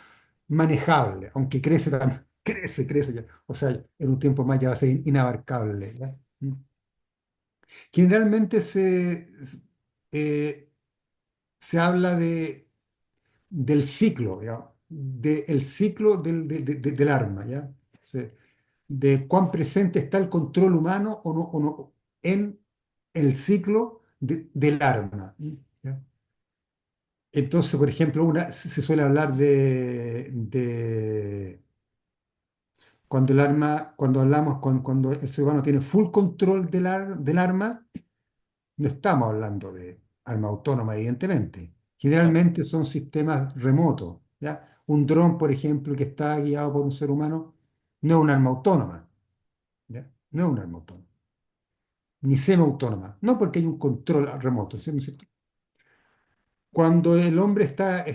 manejable, aunque crece también, crece ya. O sea, en un tiempo más ya va a ser inabarcable, ¿ya? Generalmente eh, se habla del ciclo, digamos, del ciclo del arma, ¿ya? O sea, de cuán presente está el control humano o no en el ciclo del arma, ¿ya? Entonces, por ejemplo, se suele hablar de cuando el arma, cuando hablamos, cuando el ser humano tiene full control del arma, no estamos hablando de arma autónoma, evidentemente. Claro. Generalmente son sistemas remotos, ¿ya? Un dron, por ejemplo, que está guiado por un ser humano, no es un arma autónoma, ¿ya? No es un arma autónoma, ni semiautónoma, no porque hay un control remoto, ¿sí? ¿No es cierto? Cuando el hombre está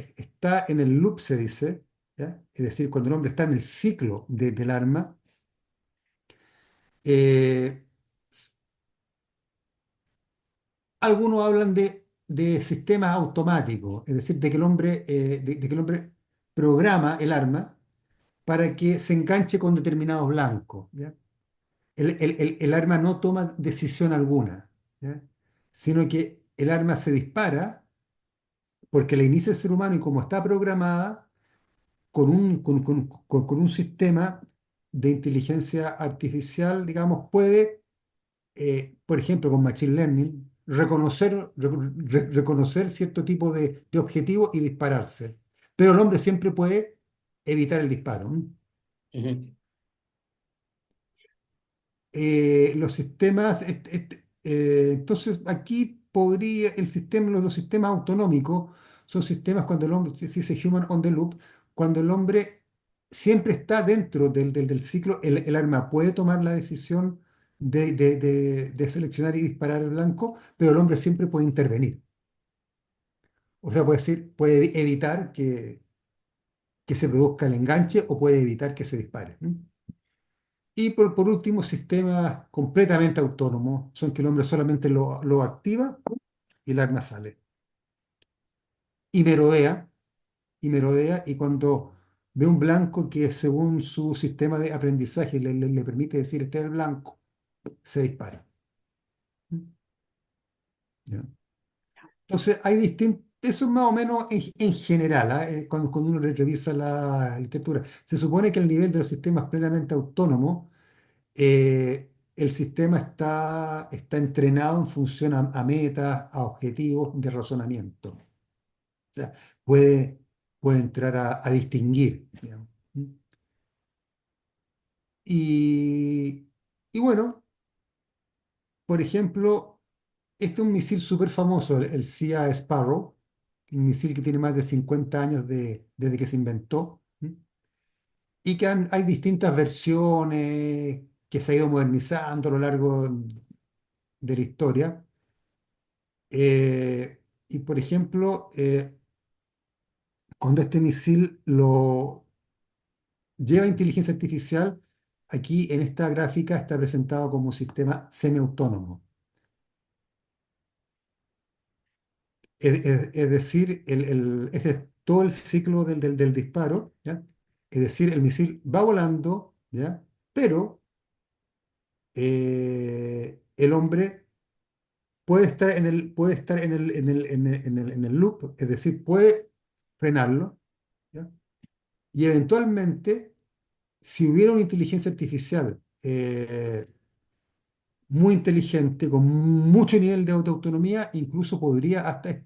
en el loop, se dice, ¿ya? Es decir, cuando el hombre está en el ciclo del arma, eh, algunos hablan de sistemas automáticos, es decir, de que el hombre programa el arma para que se enganche con determinados blancos, ¿ya? El arma no toma decisión alguna, ¿ya? Sino que el arma se dispara porque la inicia el ser humano y como está programada con un sistema de inteligencia artificial, digamos, puede por ejemplo, con Machine Learning, reconocer cierto tipo de objetivo y dispararse. Pero el hombre siempre puede evitar el disparo. ¿M? Ujú. Los sistemas, entonces aquí podría, los sistemas autonómicos son sistemas cuando el hombre, se dice human on the loop, cuando el hombre siempre está dentro del ciclo, el arma puede tomar la decisión de seleccionar y disparar el blanco, pero el hombre siempre puede intervenir. O sea, puede decir, puede evitar que se produzca el enganche o puede evitar que se dispare. ¿M? Y por último, sistemas completamente autónomos, son que el hombre solamente lo activa ¡pum! Y el arma sale. Y merodea, y merodea, y cuando ve un blanco que según su sistema de aprendizaje le permite decir este es el blanco, se dispara. ¿Ya? Entonces, hay distintos, eso es más o menos en general, ¿ah? Cuando uno revisa la literatura. Se supone que el nivel de los sistemas plenamente autónomos el sistema está entrenado en función a metas, a objetivos de razonamiento. O sea, puede, puede entrar a distinguir, digamos. Y, y bueno, por ejemplo, este es un misil súper famoso, el CIA Sparrow, un misil que tiene más de 50 años desde que se inventó, ¿m? Y que hay distintas versiones que se ha ido modernizando a lo largo de la historia. Y por ejemplo, cuando este misil lo lleva inteligencia artificial, aquí en esta gráfica está presentado como un sistema semiautónomo. Es decir, este es todo el ciclo del disparo, ¿ya? Es decir, el misil va volando, ¿ya? Pero el hombre puede estar en el loop, es decir, puede frenarlo, ¿ya? Y eventualmente, si hubiera una inteligencia artificial muy inteligente, con mucho nivel de autonomía, incluso podría hasta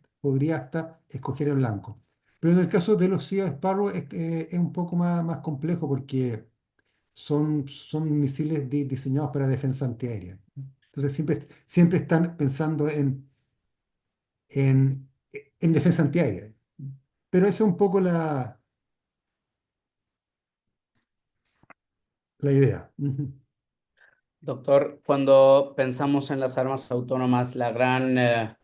escoger el blanco. Pero en el caso de los Sea Sparrow es un poco más complejo porque son misiles diseñados para defensa antiaérea. Entonces siempre están pensando en, en defensa antiaérea. Pero esa es un poco la idea. Ujú. Doctor, cuando pensamos en las armas autónomas, la gran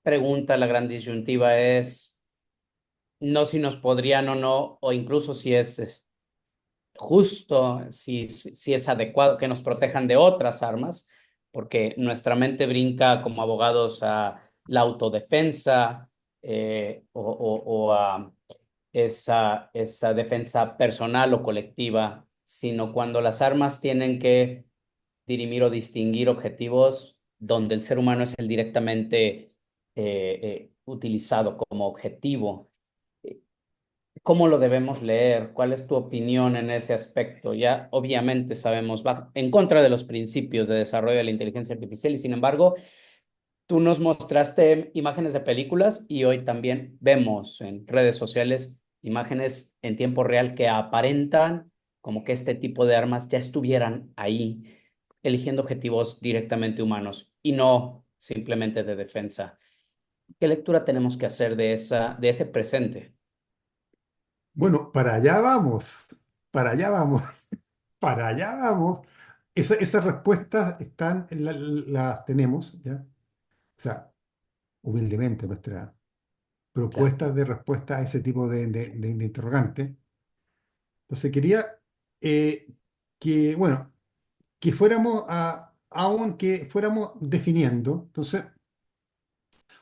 pregunta, la gran disyuntiva es no si nos podrían o no, o incluso si es justo, si es adecuado que nos protejan de otras armas, porque nuestra mente brinca como abogados a la autodefensa o a esa defensa personal o colectiva, sino cuando las armas tienen que dirimir o distinguir objetivos donde el ser humano es el directamente utilizado como objetivo. ¿Cómo lo debemos leer? ¿Cuál es tu opinión en ese aspecto? Ya obviamente sabemos, va en contra de los principios de desarrollo de la inteligencia artificial y sin embargo, tú nos mostraste imágenes de películas y hoy también vemos en redes sociales imágenes en tiempo real que aparentan como que este tipo de armas ya estuvieran ahí, eligiendo objetivos directamente humanos y no simplemente de defensa. ¿Qué lectura tenemos que hacer de ese presente? Bueno, para allá vamos, para allá vamos, para allá vamos. Esas respuestas están, las tenemos, ¿ya? O sea, humildemente nuestras Claro, propuestas de respuesta a ese tipo de interrogante. Entonces quería eh, bueno, que fuéramos aún que fuéramos definiendo. Entonces,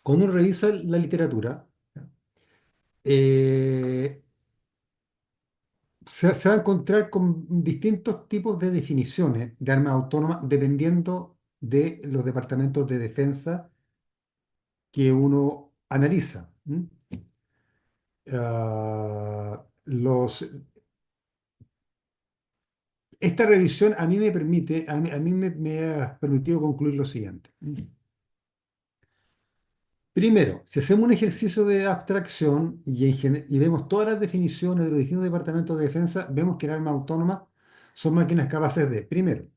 cuando uno revisa la literatura, ¿ya? eh, se va a encontrar con distintos tipos de definiciones de armas autónomas dependiendo de los departamentos de defensa que uno analiza. ¿M? Esta revisión a mí me permite, me ha permitido concluir lo siguiente. Primero, si hacemos un ejercicio de abstracción y vemos todas las definiciones de los distintos departamentos de defensa, vemos que las armas autónomas son máquinas capaces de, primero,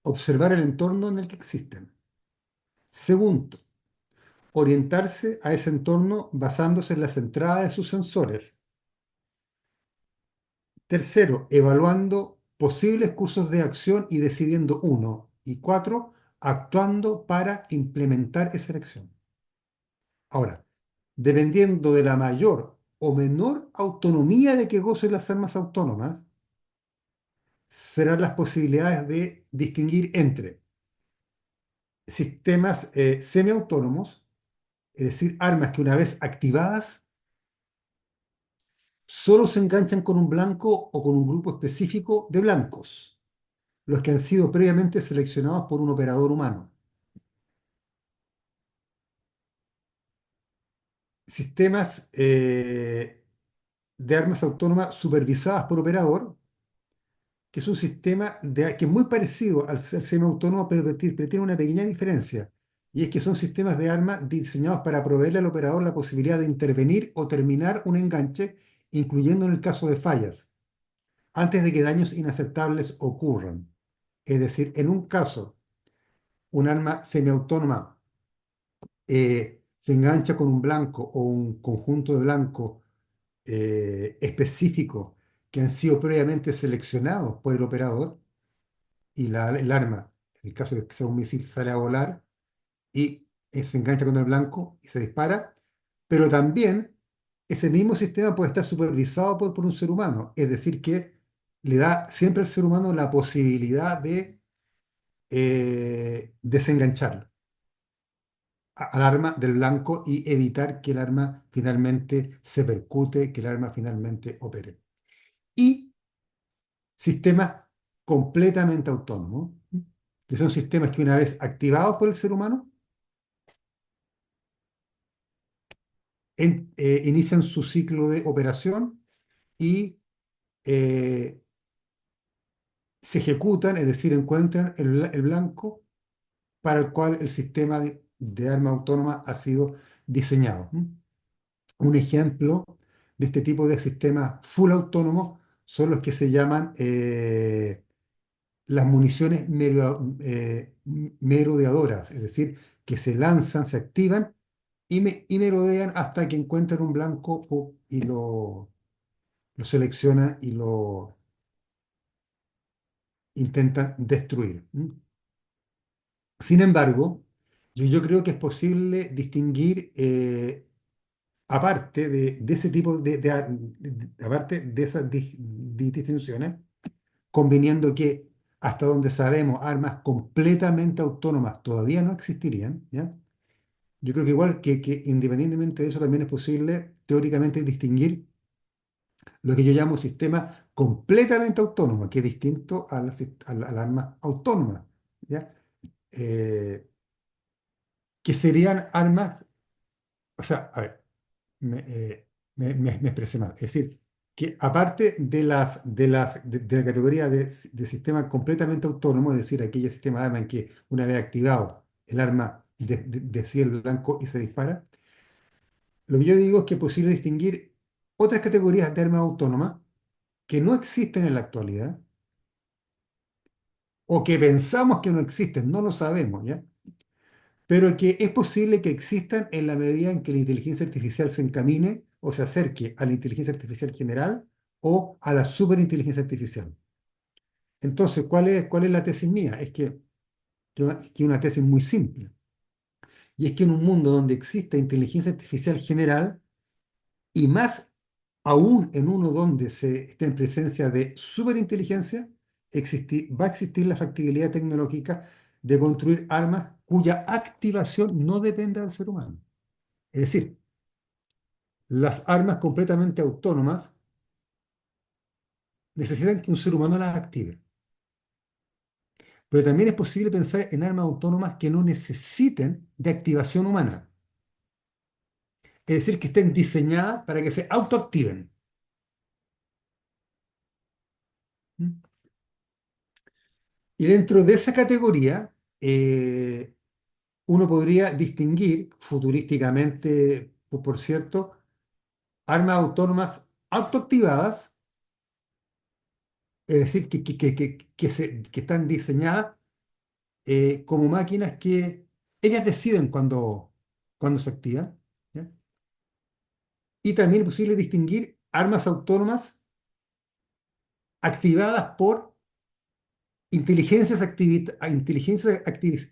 observar el entorno en el que existen. Segundo, orientarse a ese entorno basándose en las entradas de sus sensores. Tercero, evaluando posibles cursos de acción y decidiendo uno. Y cuatro, actuando para implementar esa acción. Ahora, dependiendo de la mayor o menor autonomía de que gocen las armas autónomas, serán las posibilidades de distinguir entre sistemas semiautónomos, es decir, armas que una vez activadas solo se enganchan con un blanco o con un grupo específico de blancos, los que han sido previamente seleccionados por un operador humano. Sistemas de armas autónomas supervisadas por operador, que es un sistema que es muy parecido al ser semiautónomo, pero tiene una pequeña diferencia. Y es que son sistemas de armas diseñados para proveerle al operador la posibilidad de intervenir o terminar un enganche, incluyendo en el caso de fallas, antes de que daños inaceptables ocurran. Es decir, en un caso, un arma semiautónoma se engancha con un blanco o un conjunto de blancos específicos que han sido previamente seleccionados por el operador y el arma, en el caso de que sea un misil, sale a volar y se engancha con el blanco y se dispara, pero también ese mismo sistema puede estar supervisado por un ser humano, es decir, que le da siempre al ser humano la posibilidad de desengancharlo al arma del blanco y evitar que el arma finalmente se percute, que el arma finalmente opere. Y sistemas completamente autónomos, que son sistemas que una vez activados por el ser humano, inician su ciclo de operación y eh, se ejecutan, es decir, encuentran el blanco para el cual el sistema de arma autónoma ha sido diseñado. Un ejemplo de este tipo de sistemas full autónomos son los que se llaman las municiones merodeadoras, es decir, que se lanzan, se activan y merodean hasta que encuentran un blanco y lo seleccionan y lo intentan destruir. Sin embargo, yo creo que es posible distinguir, aparte de ese tipo aparte de esas distinciones, conviniendo que hasta donde sabemos armas completamente autónomas todavía no existirían, ¿ya? Yo creo que igual que independientemente de eso también es posible teóricamente distinguir lo que yo llamo sistema completamente autónomo, que es distinto al arma autónoma, ¿ya? Eh, que serían armas o sea, a ver, me expresé mal. Es decir, que aparte de la categoría de sistema completamente autónomo, es decir, aquellos sistemas de arma en que una vez activado el arma decide el blanco y se dispara, lo que yo digo es que es posible distinguir otras categorías de armas autónomas que no existen en la actualidad o que pensamos que no existen, no lo sabemos, ¿ya? Pero que es posible que existan en la medida en que la inteligencia artificial se encamine o se acerque a la inteligencia artificial general o a la superinteligencia artificial. Entonces, ¿cuál es la tesis mía? Es que una tesis muy simple. Y es que en un mundo donde existe inteligencia artificial general, y más aún en uno donde se esté en presencia de superinteligencia, va a existir la factibilidad tecnológica de construir armas cuya activación no dependa del ser humano. Es decir, las armas completamente autónomas necesitan que un ser humano las active. Pero también es posible pensar en armas autónomas que no necesiten de activación humana. Es decir, que estén diseñadas para que se autoactiven. ¿Mm? Y dentro de esa categoría, uno podría distinguir futurísticamente, por cierto, armas autónomas autoactivadas, es decir, que están diseñadas como máquinas que ellas deciden cuando se activan, ¿ya? Y también es posible distinguir armas autónomas activadas por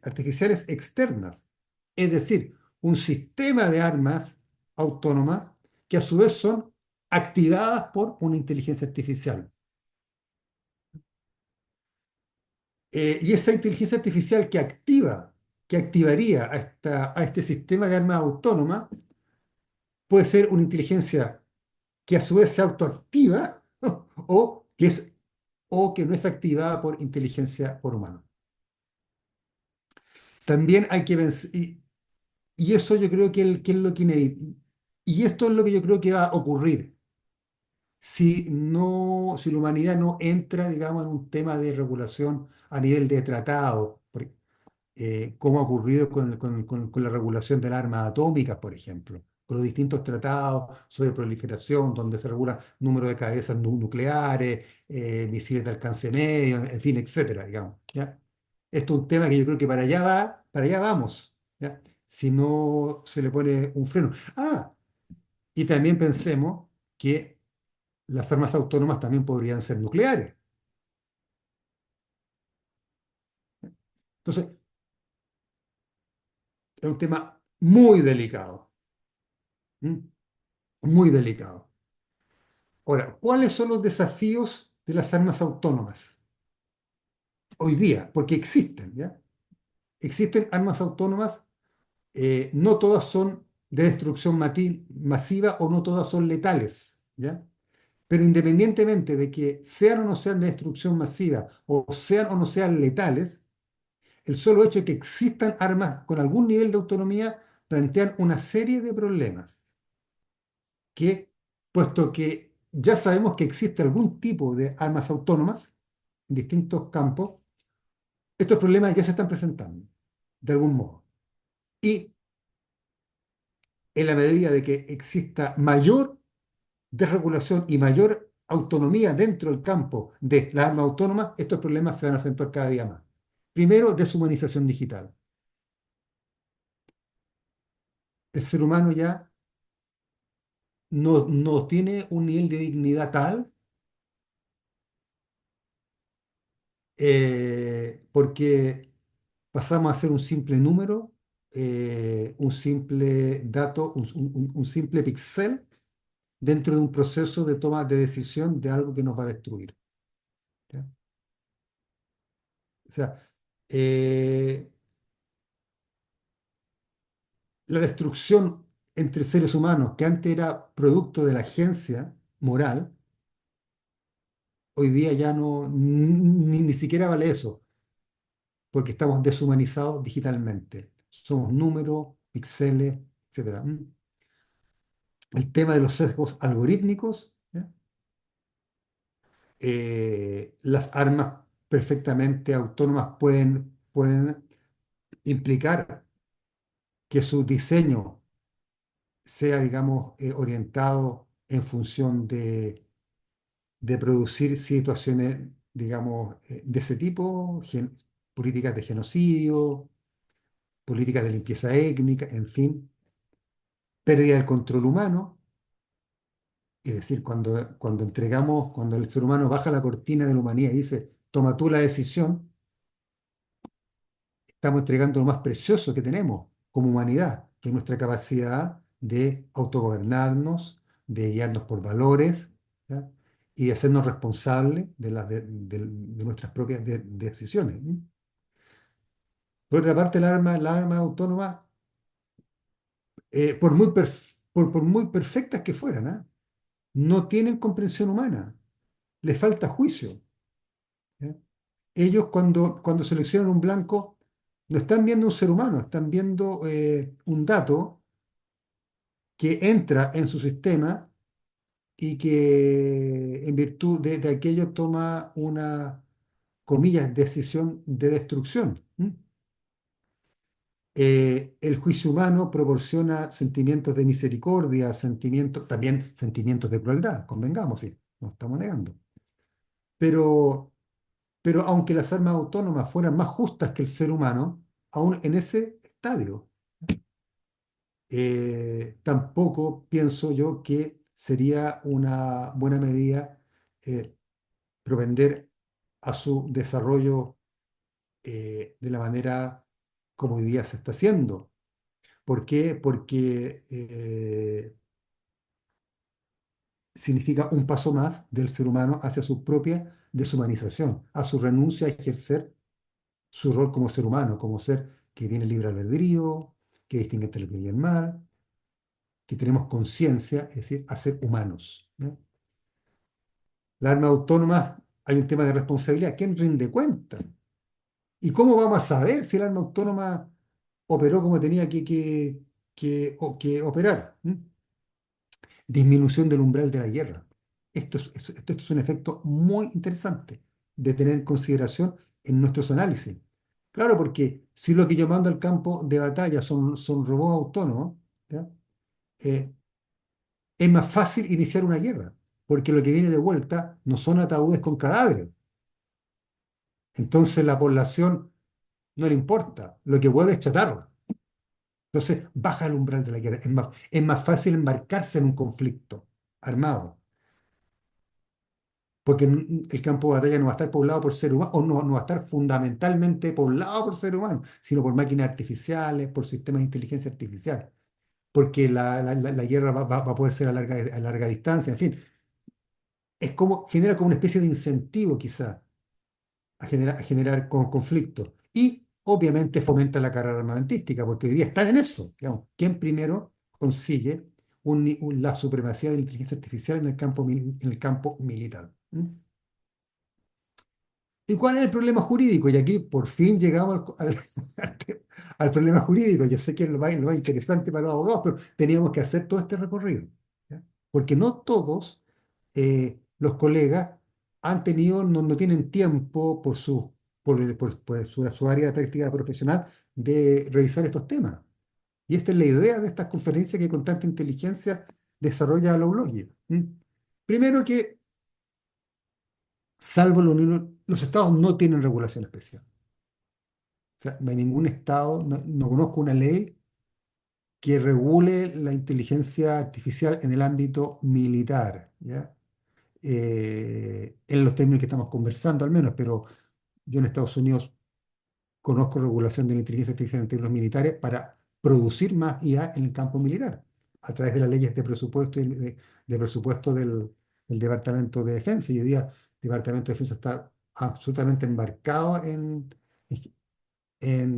artificiales externas, es decir, un sistema de armas autónomas que a su vez son activadas por una inteligencia artificial. Y esa inteligencia artificial que activaría a este sistema de armas autónomas, puede ser una inteligencia que a su vez se autoactiva o que no es activada por inteligencia por humano. También hay que vencer, y eso yo creo que es lo que y esto es lo que yo creo que va a ocurrir si la humanidad no entra, digamos, en un tema de regulación a nivel de tratado, como ha ocurrido con la regulación de las armas atómicas, por ejemplo, con los distintos tratados sobre proliferación, donde se regula número de cabezas nucleares, misiles de alcance medio, en fin, etcétera, digamos, ¿ya? Esto es un tema que yo creo que para allá vamos, ¿ya? Si no se le pone un freno. Ah, y también pensemos que las armas autónomas también podrían ser nucleares. Entonces, es un tema muy delicado, ¿m? Muy delicado. Ahora, ¿cuáles son los desafíos de las armas autónomas hoy día? Porque existen, ¿ya? Existen armas autónomas, no todas son de destrucción masiva o no todas son letales, ¿ya? Pero independientemente de que sean o no sean de destrucción masiva o sean o no sean letales, el solo hecho de que existan armas con algún nivel de autonomía plantean una serie de problemas que, puesto que ya sabemos que existe algún tipo de armas autónomas en distintos campos, estos problemas ya se están presentando, de algún modo. Y en la medida de que exista mayor desregulación y mayor autonomía dentro del campo de las armas autónomas, estos problemas se van a acentuar cada día más. Primero, deshumanización digital. El ser humano ya no tiene un nivel de dignidad tal, porque pasamos a ser un simple número, un simple dato, un simple píxel dentro de un proceso de toma de decisión de algo que nos va a destruir, ¿ya? O sea, eh, la destrucción entre seres humanos, que antes era producto de la agencia moral, hoy día ya no, ni siquiera vale eso, porque estamos deshumanizados digitalmente. Somos números, píxeles, etcétera. ¿Mm? el tema de los sesgos algorítmicos, ¿ya? Las armas perfectamente autónomas pueden implicar que su diseño sea, digamos, orientado en función de producir situaciones, digamos, de ese tipo, políticas de genocidio, políticas de limpieza étnica, en fin, pérdida del control humano. Es decir, cuando el ser humano baja la cortina de la humanidad y dice, toma tú la decisión, estamos entregando lo más precioso que tenemos como humanidad, que es nuestra capacidad de autogobernarnos, de guiarnos por valores, ¿ya? Y de hacernos responsables de nuestras propias decisiones. ¿Mm? Por otra parte, las armas autónomas, por muy perfectas que fueran, ¿ah? No tienen comprensión humana, les falta juicio. ¿Ya? Ellos cuando seleccionan un blanco, no están viendo un ser humano, están viendo un dato que entra en su sistema y que en virtud de aquello toma una, comillas, decisión de destrucción. ¿M? El juicio humano proporciona sentimientos de misericordia, también sentimientos de crueldad, convengamos, sí, no estamos negando. Pero, pero aunque las armas autónomas fueran más justas que el ser humano, aún en ese estadio, tampoco pienso yo que sería una buena medida eh, propender a su desarrollo de la manera como hoy día se está haciendo. ¿Por qué? Porque significa un paso más del ser humano hacia su propia deshumanización, a su renuncia a ejercer su rol como ser humano, como ser que tiene libre albedrío, que distingue entre el bien y el mal, que tenemos conciencia, es decir, a ser humanos. ¿Ya? Las armas autónomas, hay un tema de responsabilidad. ¿Quién rinde cuenta? ¿Y cómo vamos a saber si el arma autónoma operó como tenía que operar? ¿Mm? Disminución del umbral de la guerra. Esto es un efecto muy interesante de tener en consideración en nuestros análisis. Claro, porque si lo que yo mando al campo de batalla son robots autónomos, ¿ya? Eh, es más fácil iniciar una guerra, porque lo que viene de vuelta no son ataúdes con cadáveres. Entonces la población no le importa, lo que vuelve es chatarra. Entonces baja el umbral de la guerra. Es más fácil embarcarse en un conflicto armado, porque el campo de batalla no va a estar poblado por seres humanos, o no va a estar fundamentalmente poblado por seres humanos, sino por máquinas artificiales, por sistemas de inteligencia artificial, porque la guerra va a poder ser a larga distancia, en fin, genera como una especie de incentivo quizá a generar conflicto. Y obviamente fomenta la carrera armamentística, porque hoy día están en eso. Digamos, ¿quién primero consigue la supremacía de la inteligencia artificial en el campo militar? ¿Mm? ¿Y cuál es el problema jurídico? Y aquí por fin llegamos al problema jurídico. Yo sé que es lo más interesante para los abogados, pero teníamos que hacer todo este recorrido. ¿Ya? Porque no todos los colegas no tienen tiempo por su área de práctica profesional de revisar estos temas. Y esta es la idea de estas conferencias que con tanta inteligencia desarrolla la ULOGI. Primero que, salvo los estados no tienen regulación especial. O sea, no hay ningún estado, no conozco una ley que regule la inteligencia artificial en el ámbito militar, ¿ya? En los términos que estamos conversando al menos, pero yo en Estados Unidos conozco regulación de la inteligencia artificial en términos militares para producir más IA en el campo militar, a través de las leyes de presupuesto y de presupuesto del Departamento de Defensa. Y hoy día el Departamento de Defensa está absolutamente embarcado en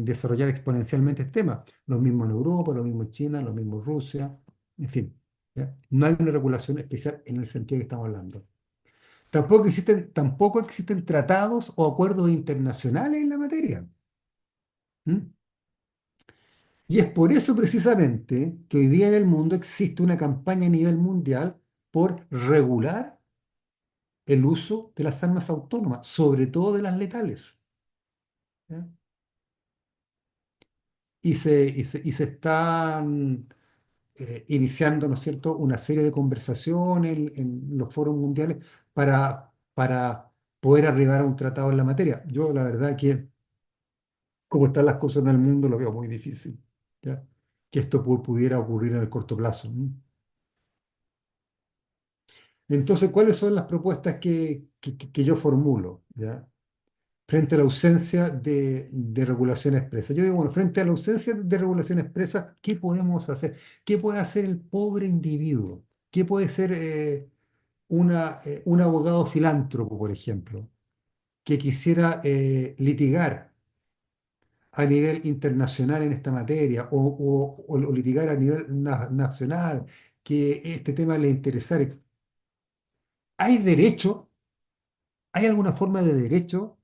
desarrollar exponencialmente este tema. Lo mismo en Europa, lo mismo en China, lo mismo en Rusia, en fin. ¿Ya? No hay una regulación especial en el sentido que estamos hablando. Tampoco existen tratados o acuerdos internacionales en la materia. ¿Mm? Y es por eso precisamente que hoy día en el mundo existe una campaña a nivel mundial por regular el uso de las armas autónomas, sobre todo de las letales. ¿Ya? Y se están iniciando, ¿no es cierto?, una serie de conversaciones en los foros mundiales para poder arribar a un tratado en la materia. Yo, la verdad, que como están las cosas en el mundo, lo veo muy difícil, ¿ya? Que esto pudiera ocurrir en el corto plazo. ¿No? Entonces, ¿cuáles son las propuestas que yo formulo? ¿Ya? Frente a la ausencia de regulación expresa. Yo digo, bueno, frente a la ausencia de regulación expresa, ¿qué podemos hacer? ¿Qué puede hacer el pobre individuo? ¿Qué puede ser un abogado filántropo, por ejemplo, que quisiera litigar a nivel internacional en esta materia o litigar a nivel nacional, que este tema le interesara? ¿Hay derecho? ¿Hay alguna forma de derecho?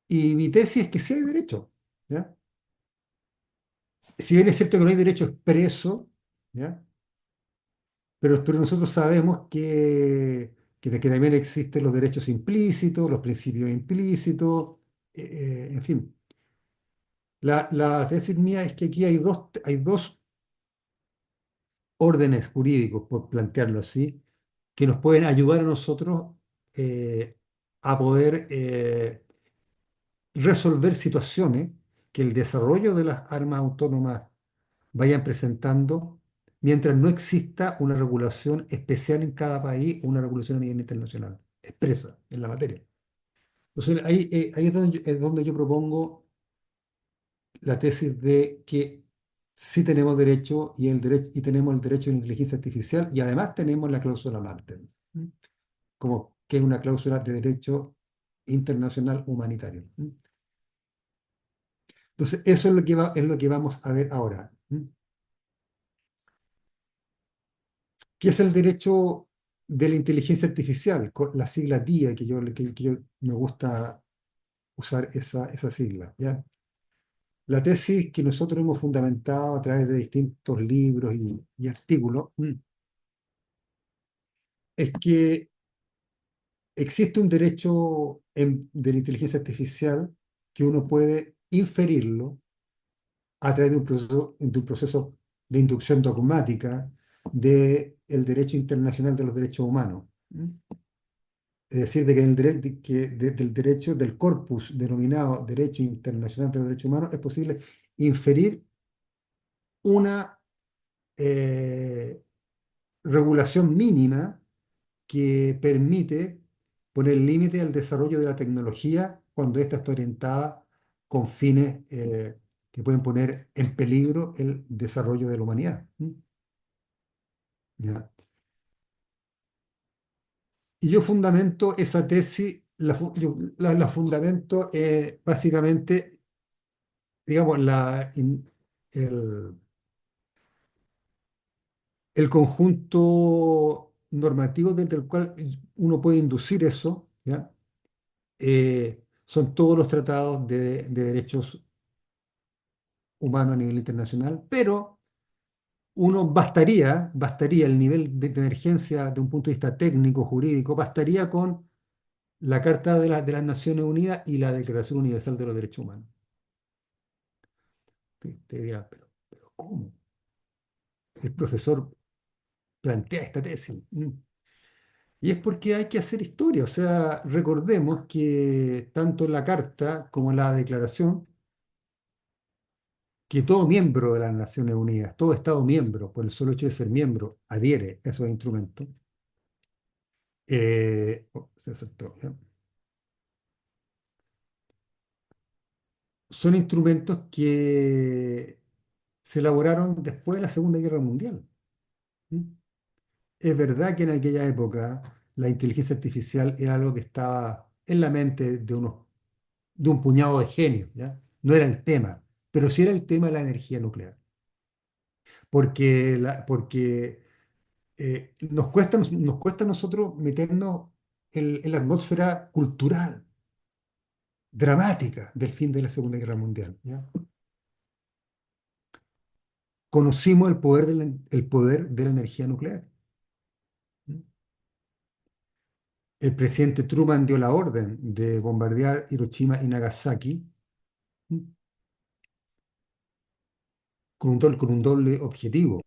Y mi tesis es que sí hay derecho. ¿Ya? Si bien es cierto que no hay derecho expreso, ¿ya? Pero nosotros sabemos que también existen los derechos implícitos, los principios implícitos, en fin. La tesis mía es que aquí hay dos órdenes jurídicos, por plantearlo así, que nos pueden ayudar a nosotros a poder resolver situaciones que el desarrollo de las armas autónomas vayan presentando mientras no exista una regulación especial en cada país o una regulación a nivel internacional, expresa en la materia. Entonces, ahí es donde yo propongo la tesis de que sí tenemos derecho y tenemos el derecho de la inteligencia artificial y además tenemos la cláusula Martens, ¿m? Como que es una cláusula de derecho internacional humanitario. ¿M? Entonces, eso es lo que vamos a ver ahora. ¿M? ¿Qué es el derecho de la inteligencia artificial? Con la sigla DIA, que yo me gusta usar esa sigla, ¿ya? La tesis que nosotros hemos fundamentado a través de distintos libros y artículos, es que existe un derecho de la inteligencia artificial que uno puede inferirlo a través de un proceso de inducción dogmática del derecho internacional de los derechos humanos. Es decir, de que, del derecho, del corpus denominado Derecho Internacional de los Derechos Humanos, es posible inferir una eh, regulación mínima que permite poner límite al desarrollo de la tecnología cuando ésta está orientada con fines que pueden poner en peligro el desarrollo de la humanidad. ¿Mm? ¿Ya? Y yo fundamento esa tesis, la fundamento básicamente, digamos, el, el conjunto normativo desde el cual uno puede inducir eso, ¿ya? Son todos los tratados de derechos humanos a nivel internacional, pero bastaría el nivel de emergencia de un punto de vista técnico, jurídico, bastaría con la Carta de las Naciones Unidas y la Declaración Universal de los Derechos Humanos. Te dirán, pero ¿cómo? El profesor plantea esta tesis. Y es porque hay que hacer historia. O sea, recordemos que tanto la Carta como la Declaración, que todo miembro de las Naciones Unidas, todo Estado miembro, por el solo hecho de ser miembro, adhiere a esos instrumentos. Se saltó, ¿ya? Son instrumentos que se elaboraron después de la Segunda Guerra Mundial. ¿Mm? Es verdad que en aquella época la inteligencia artificial era algo que estaba en la mente de un puñado de genios, ¿ya? No era el tema, pero sí era el tema de la energía nuclear. Porque nos cuesta a nosotros meternos en la atmósfera cultural, dramática del fin de la Segunda Guerra Mundial, ¿ya? conocimos el poder de la energía nuclear. El presidente Truman dio la orden de bombardear Hiroshima y Nagasaki con un doble objetivo.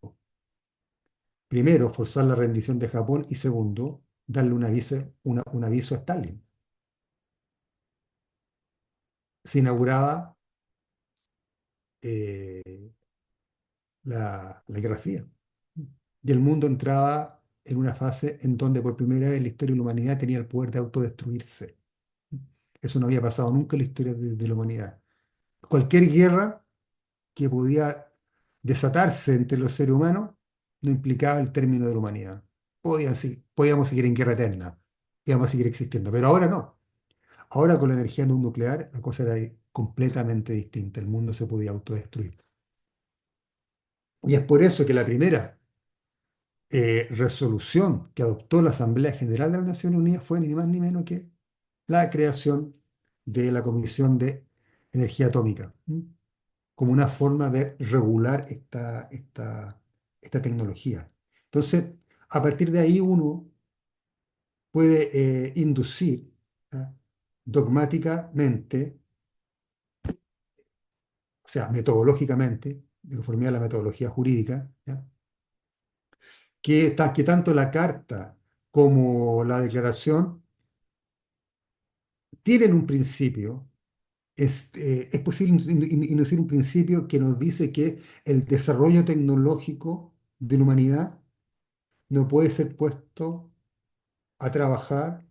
Primero, forzar la rendición de Japón y segundo, darle un aviso a Stalin. Se inauguraba eh, la Guerra Fría y el mundo entraba en una fase en donde por primera vez en la historia de la humanidad tenía el poder de autodestruirse. Eso no había pasado nunca en la historia de la humanidad. Cualquier guerra que podía desatarse entre los seres humanos no implicaba el término de la humanidad. Podíamos seguir en guerra eterna, íbamos a seguir existiendo, pero ahora no. Ahora con la energía no nuclear la cosa era completamente distinta, el mundo se podía autodestruir. Y es por eso que la primera resolución que adoptó la Asamblea General de las Naciones Unidas fue ni más ni menos que la creación de la Comisión de Energía Atómica, ¿m? Como una forma de regular esta tecnología. Entonces, a partir de ahí uno puede inducir, ¿ah?, dogmáticamente, o sea, metodológicamente, de conformidad a la metodología jurídica, ¿ya?, que tanto la carta como la declaración tienen un principio. Es posible inducir un principio que nos dice que el desarrollo tecnológico de la humanidad no puede ser puesto a trabajar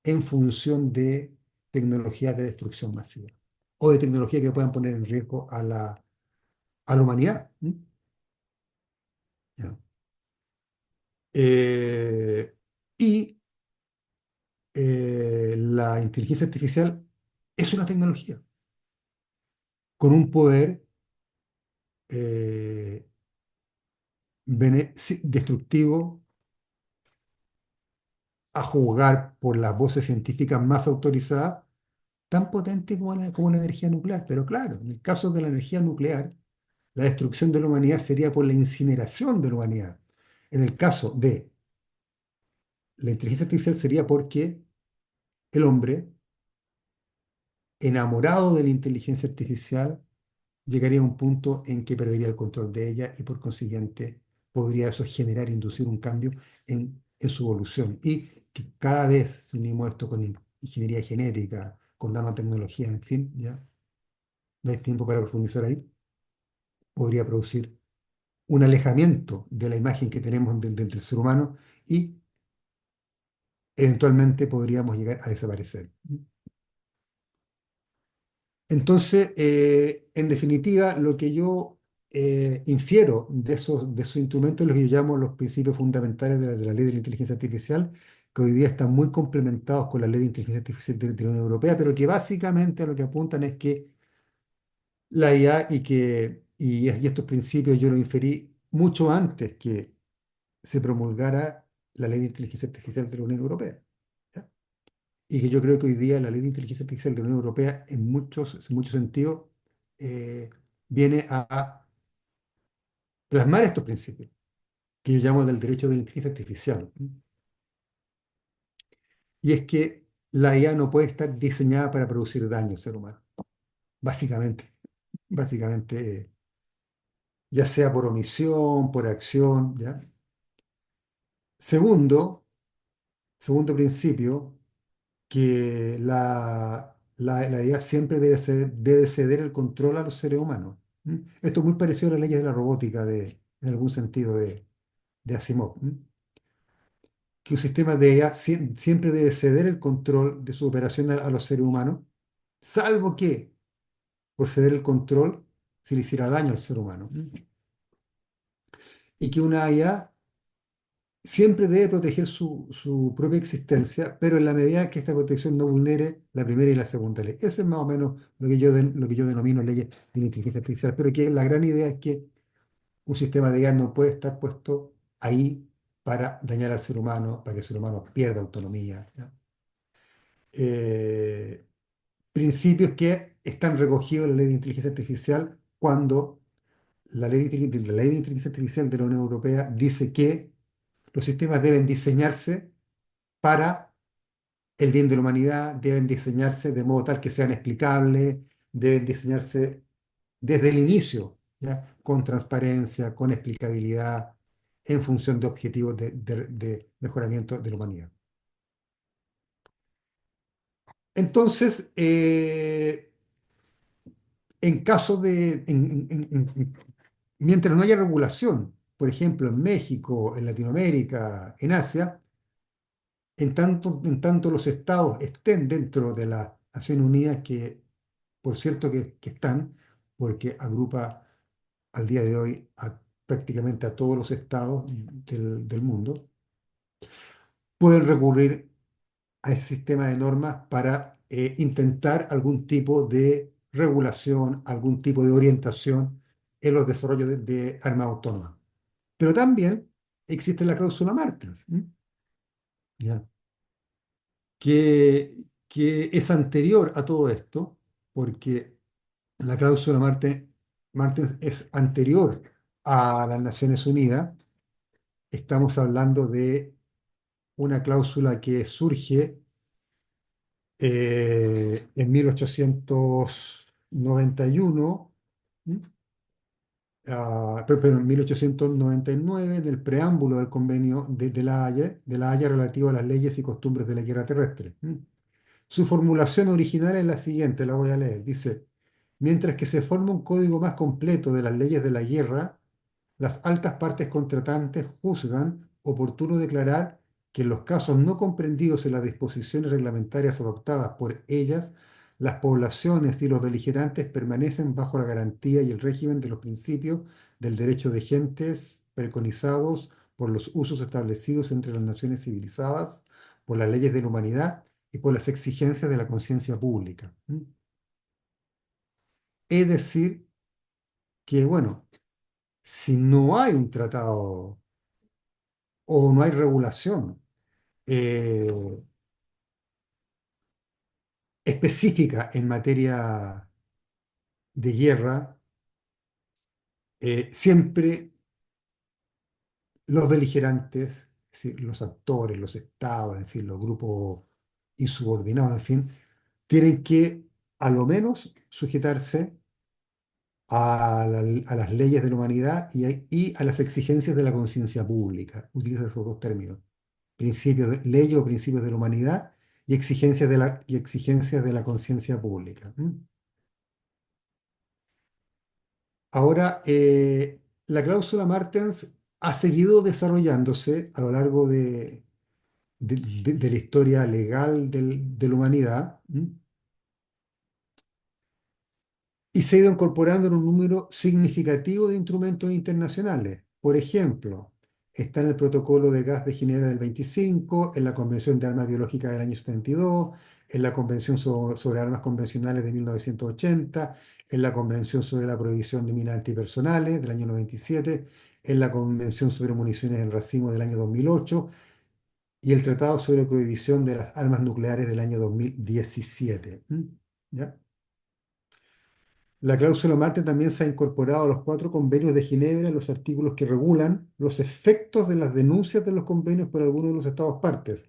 en función de tecnologías de destrucción masiva o de tecnologías que puedan poner en riesgo a la humanidad. ¿M? ¿Ya? Eh, y la inteligencia artificial es una tecnología con un poder eh, sí, destructivo a juzgar por las voces científicas más autorizadas, tan potente como la energía nuclear. Pero claro, en el caso de la energía nuclear, la destrucción de la humanidad sería por la incineración de la humanidad. En el caso de la inteligencia artificial sería porque el hombre, enamorado de la inteligencia artificial, llegaría a un punto en que perdería el control de ella y por consiguiente podría eso generar, inducir un cambio en su evolución. Y que cada vez, si unimos esto con ingeniería genética, con nanotecnología, en fin, ya no hay tiempo para profundizar ahí, podría producir un alejamiento de la imagen que tenemos del ser humano y eventualmente podríamos llegar a desaparecer. Entonces, en definitiva, lo que yo infiero de esos instrumentos es lo que yo llamo los principios fundamentales de la ley de la inteligencia artificial, que hoy día están muy complementados con la ley de inteligencia artificial de la Unión Europea, pero que básicamente a lo que apuntan es que la IA y estos principios yo los inferí mucho antes que se promulgara la ley de inteligencia artificial de la Unión Europea. ¿Ya? Y que yo creo que hoy día la ley de inteligencia artificial de la Unión Europea, en muchos sentidos, eh, viene a plasmar estos principios, que yo llamo del derecho de la inteligencia artificial. Y es que la IA no puede estar diseñada para producir daño al ser humano, básicamente. Básicamente, ya sea por omisión, por acción, ¿ya? Segundo, segundo principio, que la IA siempre debe ceder el control a los seres humanos. ¿M? Esto es muy parecido a las leyes de la robótica, en algún sentido, de Asimov. ¿M? Que un sistema de IA siempre debe ceder el control de su operación a los seres humanos, salvo que por ceder el control se le hiciera daño al ser humano. ¿M? Y que una IA siempre debe proteger su propia existencia, pero en la medida que esta protección no vulnere la primera y la segunda ley. Eso es más o menos lo que yo denomino leyes de la inteligencia artificial, pero que la gran idea es que un sistema de IA no puede estar puesto ahí para dañar al ser humano, para que el ser humano pierda autonomía, ¿ya? Eh, Principios que están recogidos en la ley de inteligencia artificial cuando la ley de inteligencia artificial de la Unión Europea dice que los sistemas deben diseñarse para el bien de la humanidad, deben diseñarse de modo tal que sean explicables, deben diseñarse desde el inicio, ¿ya? Con transparencia, con explicabilidad, en función de objetivos de mejoramiento de la humanidad. Entonces, en caso de, mientras no haya regulación, por ejemplo, en México, en Latinoamérica, en Asia, en tanto los estados estén dentro de las Naciones Unidas, que por cierto que están, porque agrupa al día de hoy prácticamente a todos los estados del mundo, pueden recurrir a ese sistema de normas para intentar algún tipo de regulación, algún tipo de orientación en los desarrollos de armas autónomas. Pero también existe la cláusula Martens, ¿m? ¿Ya? Que es anterior a todo esto, porque la cláusula Martens es anterior a las Naciones Unidas. Estamos hablando de una cláusula que surge en 1891, ¿m? Pero en 1899, en el preámbulo del convenio de la Haya relativo a las leyes y costumbres de la guerra terrestre. ¿M? Su formulación original es la siguiente, la voy a leer. Dice, mientras que se forma un código más completo de las leyes de la guerra, las altas partes contratantes juzgan oportuno declarar que en los casos no comprendidos en las disposiciones reglamentarias adoptadas por ellas, las poblaciones y los beligerantes permanecen bajo la garantía y el régimen de los principios del derecho de gentes preconizados por los usos establecidos entre las naciones civilizadas, por las leyes de la humanidad y por las exigencias de la conciencia pública. ¿Mm? Es decir, que, bueno, si no hay un tratado o no hay regulación eh, específica en materia de guerra, siempre los beligerantes, es decir, los actores, los estados, en fin, los grupos insubordinados, en fin, tienen que a lo menos sujetarse a las leyes de la humanidad y a las exigencias de la conciencia pública. Utiliza esos dos términos: principios de ley o principios de la humanidad y exigencias de la conciencia pública. ¿M? Ahora, la cláusula Martens ha seguido desarrollándose a lo largo de la historia legal de la humanidad. ¿M? Y se ha ido incorporando en un número significativo de instrumentos internacionales. Por ejemplo, está en el Protocolo de Gas de Ginebra del 25, en la Convención de Armas Biológicas del año 72, en la Convención sobre Armas Convencionales de 1980, en la Convención sobre la Prohibición de Minas Antipersonales del año 97, en la Convención sobre Municiones en Racimo del año 2008 y el Tratado sobre Prohibición de las Armas Nucleares del año 2017. ¿Mm? ¿Ya? La cláusula Marte también se ha incorporado a los cuatro convenios de Ginebra en los artículos que regulan los efectos de las denuncias de los convenios por algunos de los Estados partes.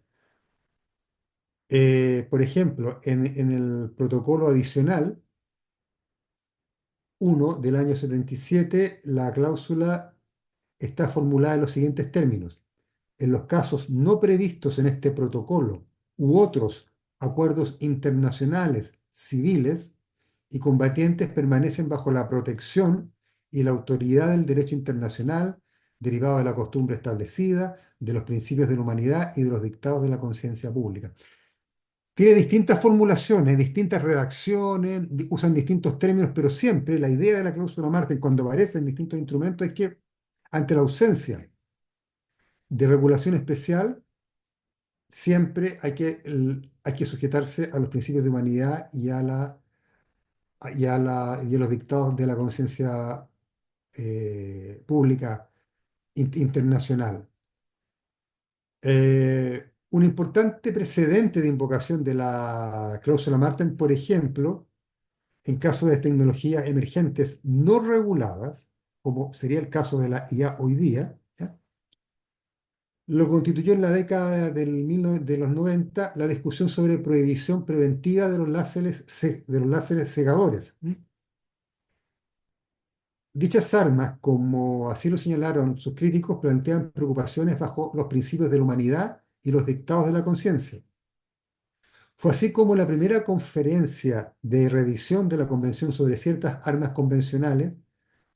Por ejemplo, en el protocolo adicional 1 del año 77, la cláusula está formulada en los siguientes términos: en los casos no previstos en este protocolo u otros acuerdos internacionales civiles y combatientes permanecen bajo la protección y la autoridad del derecho internacional derivado de la costumbre establecida, de los principios de la humanidad y de los dictados de la conciencia pública. Tiene distintas formulaciones, distintas redacciones, usan distintos términos, pero siempre la idea de la cláusula Marten cuando aparece en distintos instrumentos es que ante la ausencia de regulación especial, siempre hay que sujetarse a los principios de humanidad y a los dictados de la conciencia pública internacional. Un importante precedente de invocación de la cláusula Marten, por ejemplo, en caso de tecnologías emergentes no reguladas, como sería el caso de la IA hoy día, ¿ya? Lo constituyó en la década de los 90 la discusión sobre prohibición preventiva de los láseres, de los láseres cegadores. Dichas armas, como así lo señalaron sus críticos, plantean preocupaciones bajo los principios de la humanidad y los dictados de la conciencia. Fue así como la primera conferencia de revisión de la Convención sobre ciertas armas convencionales,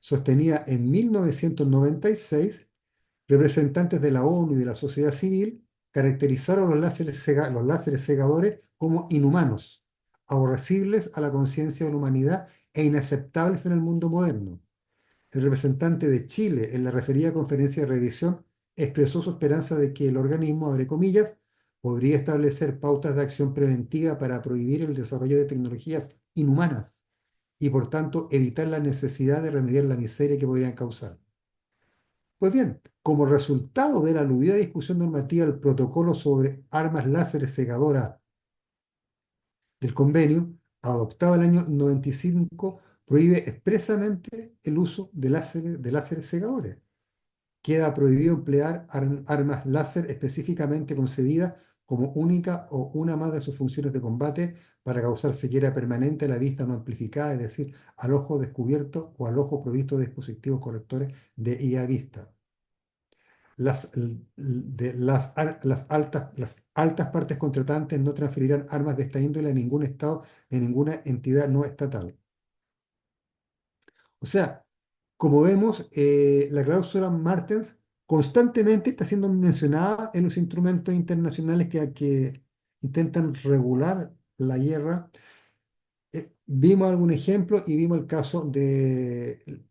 sostenida en 1996, representantes de la ONU y de la sociedad civil caracterizaron los láseres cegadores como inhumanos, aborrecibles a la conciencia de la humanidad e inaceptables en el mundo moderno. El representante de Chile en la referida conferencia de revisión expresó su esperanza de que el organismo, abre comillas, podría establecer pautas de acción preventiva para prohibir el desarrollo de tecnologías inhumanas y, por tanto, evitar la necesidad de remediar la miseria que podrían causar. Pues bien, como resultado de la aludida discusión normativa, el protocolo sobre armas láseres cegadoras del convenio, adoptado el año 95, prohíbe expresamente el uso de láseres cegadores. Queda prohibido emplear armas láser específicamente concebidas como única o una más de sus funciones de combate para causar ceguera permanente a la vista no amplificada, es decir, al ojo descubierto o al ojo provisto de dispositivos correctores de IA vista. Las altas partes contratantes no transferirán armas de esta índole a ningún estado de ninguna entidad no estatal. O sea, como vemos, la cláusula Martens constantemente está siendo mencionada en los instrumentos internacionales que intentan regular la guerra. Vimos algún ejemplo y vimos el caso del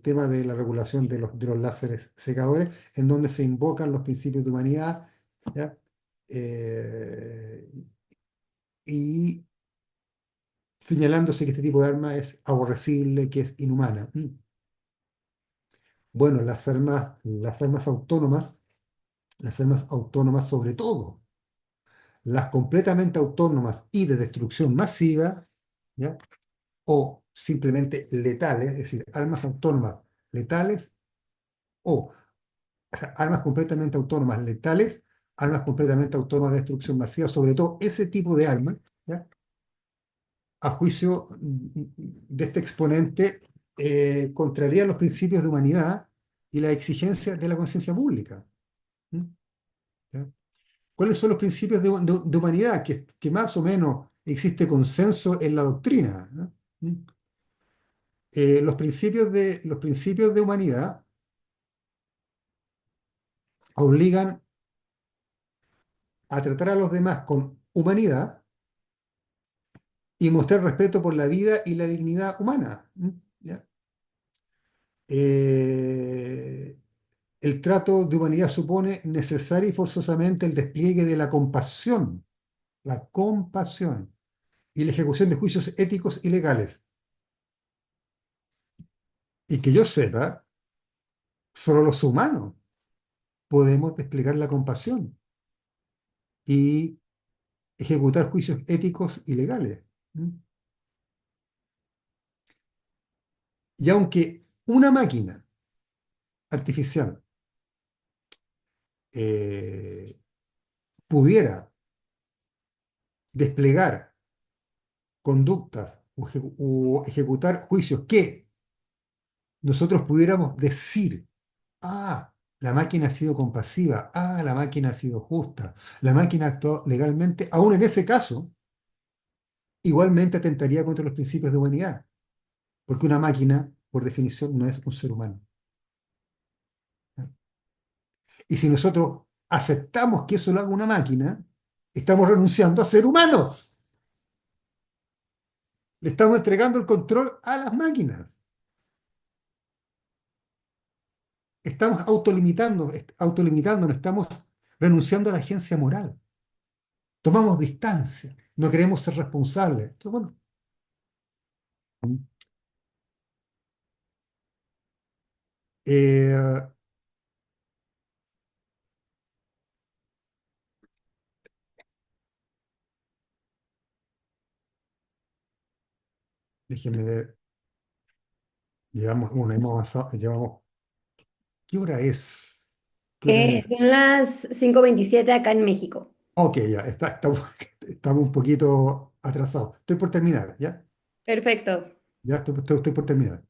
tema de la regulación de los láseres secadores, en donde se invocan los principios de humanidad, ¿ya? Eh, y señalándose que este tipo de arma es aborrecible, que es inhumana. Bueno, las armas autónomas sobre todo, las completamente autónomas y de destrucción masiva, ¿ya? O simplemente letales, es decir, armas autónomas letales o sea, armas completamente autónomas letales, armas completamente autónomas de destrucción masiva, sobre todo ese tipo de armas, ¿ya? A juicio de este exponente, contraría los principios de humanidad y la exigencia de la conciencia pública. ¿Mm? ¿Ya? ¿Cuáles son los principios de humanidad? Que más o menos existe consenso en la doctrina, ¿no? ¿Mm? Los principios de humanidad obligan a tratar a los demás con humanidad y mostrar respeto por la vida y la dignidad humana. ¿Ya? Eh, el trato de humanidad supone necesaria y forzosamente el despliegue de la compasión y la ejecución de juicios éticos y legales. Y que yo sepa, solo los humanos podemos desplegar la compasión y ejecutar juicios éticos y legales. ¿Mm? Y aunque una máquina artificial eh, pudiera desplegar conductas o ejecutar juicios que nosotros pudiéramos decir, ah, la máquina ha sido compasiva, ah, la máquina ha sido justa, la máquina actuó legalmente, aún en ese caso, igualmente atentaría contra los principios de humanidad, porque una máquina, por definición, no es un ser humano. ¿Ya? Y si nosotros aceptamos que eso lo haga una máquina, estamos renunciando a ser humanos. Le estamos entregando el control a las máquinas. Estamos autolimitándonos, estamos renunciando a la agencia moral. Tomamos distancia, no queremos ser responsables. Entonces, bueno, eh, déjenme ver. Bueno, hemos avanzado, ¿qué hora es? ¿Qué hora es? Son las 5:27 acá en México. Ok, ya, estamos un poquito atrasados. Estoy por terminar, ¿ya? Perfecto. Ya estoy por terminar.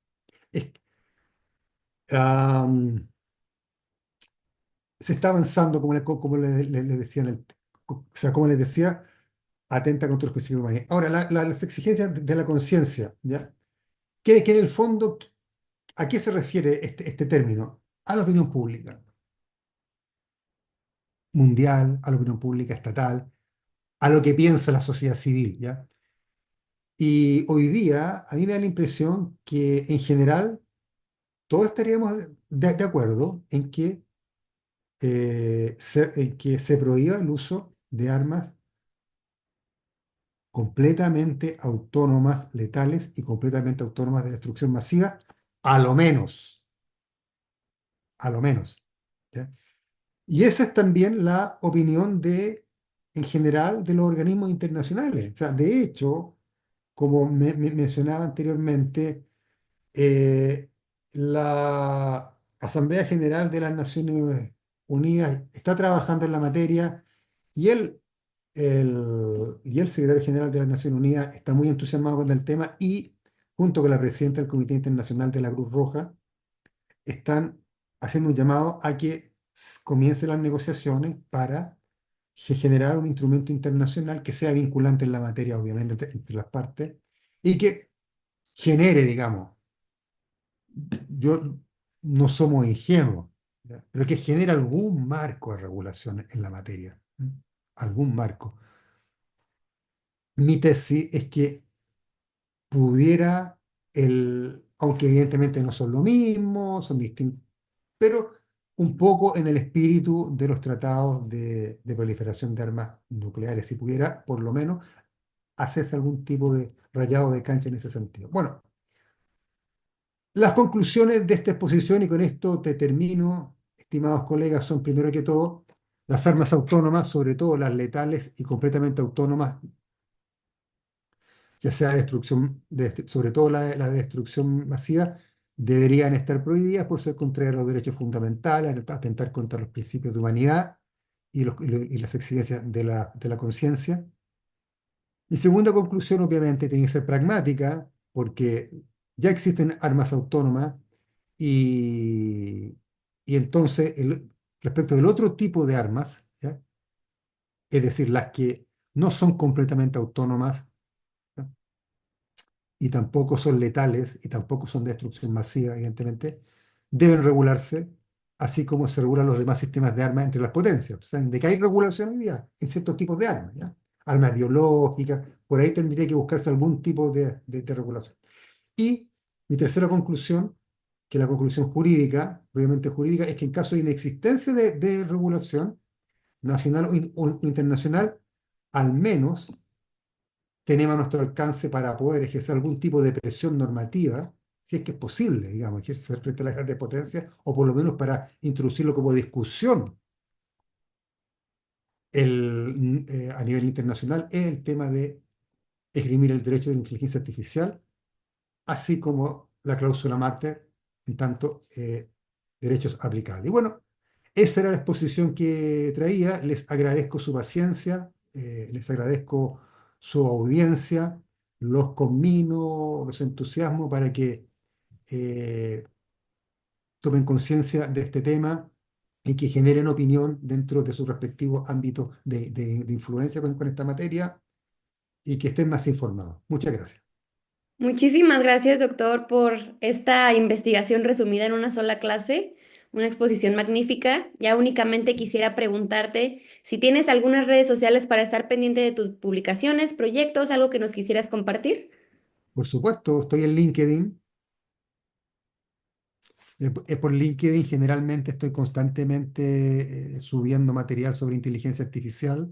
Es- am, Se está avanzando, como le decía, o sea, como les decía, atenta contra los principios humanos. Ahora, las exigencias de la conciencia, ¿ya? Que en el fondo, ¿a qué se refiere este término? A la opinión pública mundial, a la opinión pública estatal, a lo que piensa la sociedad civil, ¿ya? Y hoy día, a mí me da la impresión que en general todos estaríamos de acuerdo en que se prohíba el uso de armas completamente autónomas, letales y completamente autónomas de destrucción masiva, a lo menos, a lo menos. ¿Ya? Y esa es también la opinión en general, de los organismos internacionales. O sea, de hecho, como mencionaba anteriormente, eh, la Asamblea General de las Naciones Unidas está trabajando en la materia y y el secretario general de las Naciones Unidas está muy entusiasmado con el tema y junto con la presidenta del Comité Internacional de la Cruz Roja están haciendo un llamado a que comiencen las negociaciones para generar un instrumento internacional que sea vinculante en la materia, obviamente, entre las partes y que genere, digamos, yo no somos ingenuos, ¿ya? Pero que genera algún marco de regulación en la materia, ¿m? Algún marco. Mi tesis es que pudiera aunque evidentemente no son lo mismo, son distintos, pero un poco en el espíritu de los tratados de proliferación de armas nucleares, si pudiera por lo menos hacerse algún tipo de rayado de cancha en ese sentido. Bueno, las conclusiones de esta exposición, y con esto te termino, estimados colegas, son primero que todo, las armas autónomas, sobre todo las letales y completamente autónomas, ya sea sobre todo la de destrucción masiva, deberían estar prohibidas por ser contrarias a los derechos fundamentales, atentar contra los principios de humanidad y las exigencias de la conciencia. Mi segunda conclusión, obviamente, tiene que ser pragmática, porque ya existen armas autónomas y, y entonces, respecto del otro tipo de armas, ¿ya? Es decir, las que no son completamente autónomas, ¿ya? Y tampoco son letales y tampoco son de destrucción masiva, evidentemente, deben regularse, así como se regulan los demás sistemas de armas entre las potencias. O sea, de que hay regulación hoy día en ciertos tipos de armas, ¿ya? Armas biológicas, por ahí tendría que buscarse algún tipo de regulación. Y mi tercera conclusión, que la conclusión jurídica, obviamente jurídica, es que en caso de inexistencia de regulación nacional o internacional, al menos tenemos a nuestro alcance para poder ejercer algún tipo de presión normativa, si es que es posible, digamos, ejercer frente a las grandes potencias, o por lo menos para introducirlo como discusión a nivel internacional, es el tema de esgrimir el derecho de la inteligencia artificial, así como la cláusula Marte, en tanto derechos aplicables. Y bueno, esa era la exposición que traía. Les agradezco su paciencia, les agradezco su audiencia, los conmino, los entusiasmo para que eh, tomen conciencia de este tema y que generen opinión dentro de sus respectivos ámbitos de influencia con esta materia y que estén más informados. Muchas gracias. Muchísimas gracias, doctor, por esta investigación resumida en una sola clase, una exposición magnífica. Ya únicamente quisiera preguntarte si tienes algunas redes sociales para estar pendiente de tus publicaciones, proyectos, algo que nos quisieras compartir. Por supuesto, estoy en LinkedIn. Por LinkedIn generalmente estoy constantemente subiendo material sobre inteligencia artificial.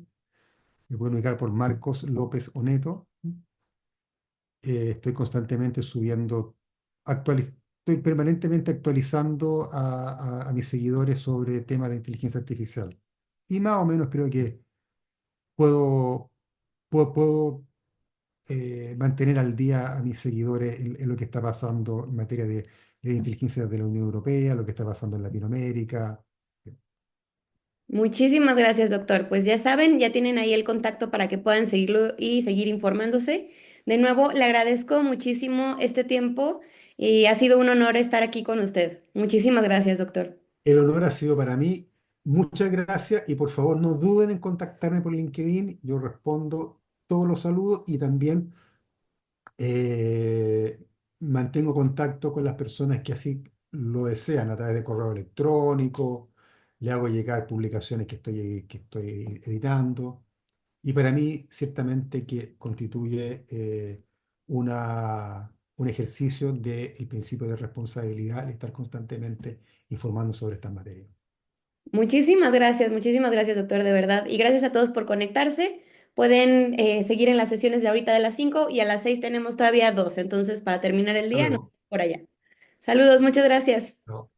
Me pueden ubicar por Marcos López Oneto. Estoy constantemente estoy permanentemente actualizando a mis seguidores sobre temas de inteligencia artificial. Y más o menos creo que puedo, puedo mantener al día a mis seguidores en lo que está pasando en materia de inteligencia de la Unión Europea, lo que está pasando en Latinoamérica. Muchísimas gracias, doctor. Pues ya saben, ya tienen ahí el contacto para que puedan seguirlo y seguir informándose. De nuevo, le agradezco muchísimo este tiempo y ha sido un honor estar aquí con usted. Muchísimas gracias, doctor. El honor ha sido para mí. Muchas gracias y por favor no duden en contactarme por LinkedIn. Yo respondo todos los saludos y también eh, mantengo contacto con las personas que así lo desean a través de correo electrónico. Le hago llegar publicaciones que estoy editando. Y para mí, ciertamente que constituye un ejercicio del principio de responsabilidad el estar constantemente informando sobre estas materias. Muchísimas gracias, doctor, de verdad. Y gracias a todos por conectarse. Pueden seguir en las sesiones de ahorita de las 5 y a las 6 tenemos todavía dos. Entonces, para terminar el Hasta día, nos luego. vemos por allá. Saludos, muchas gracias. Chao.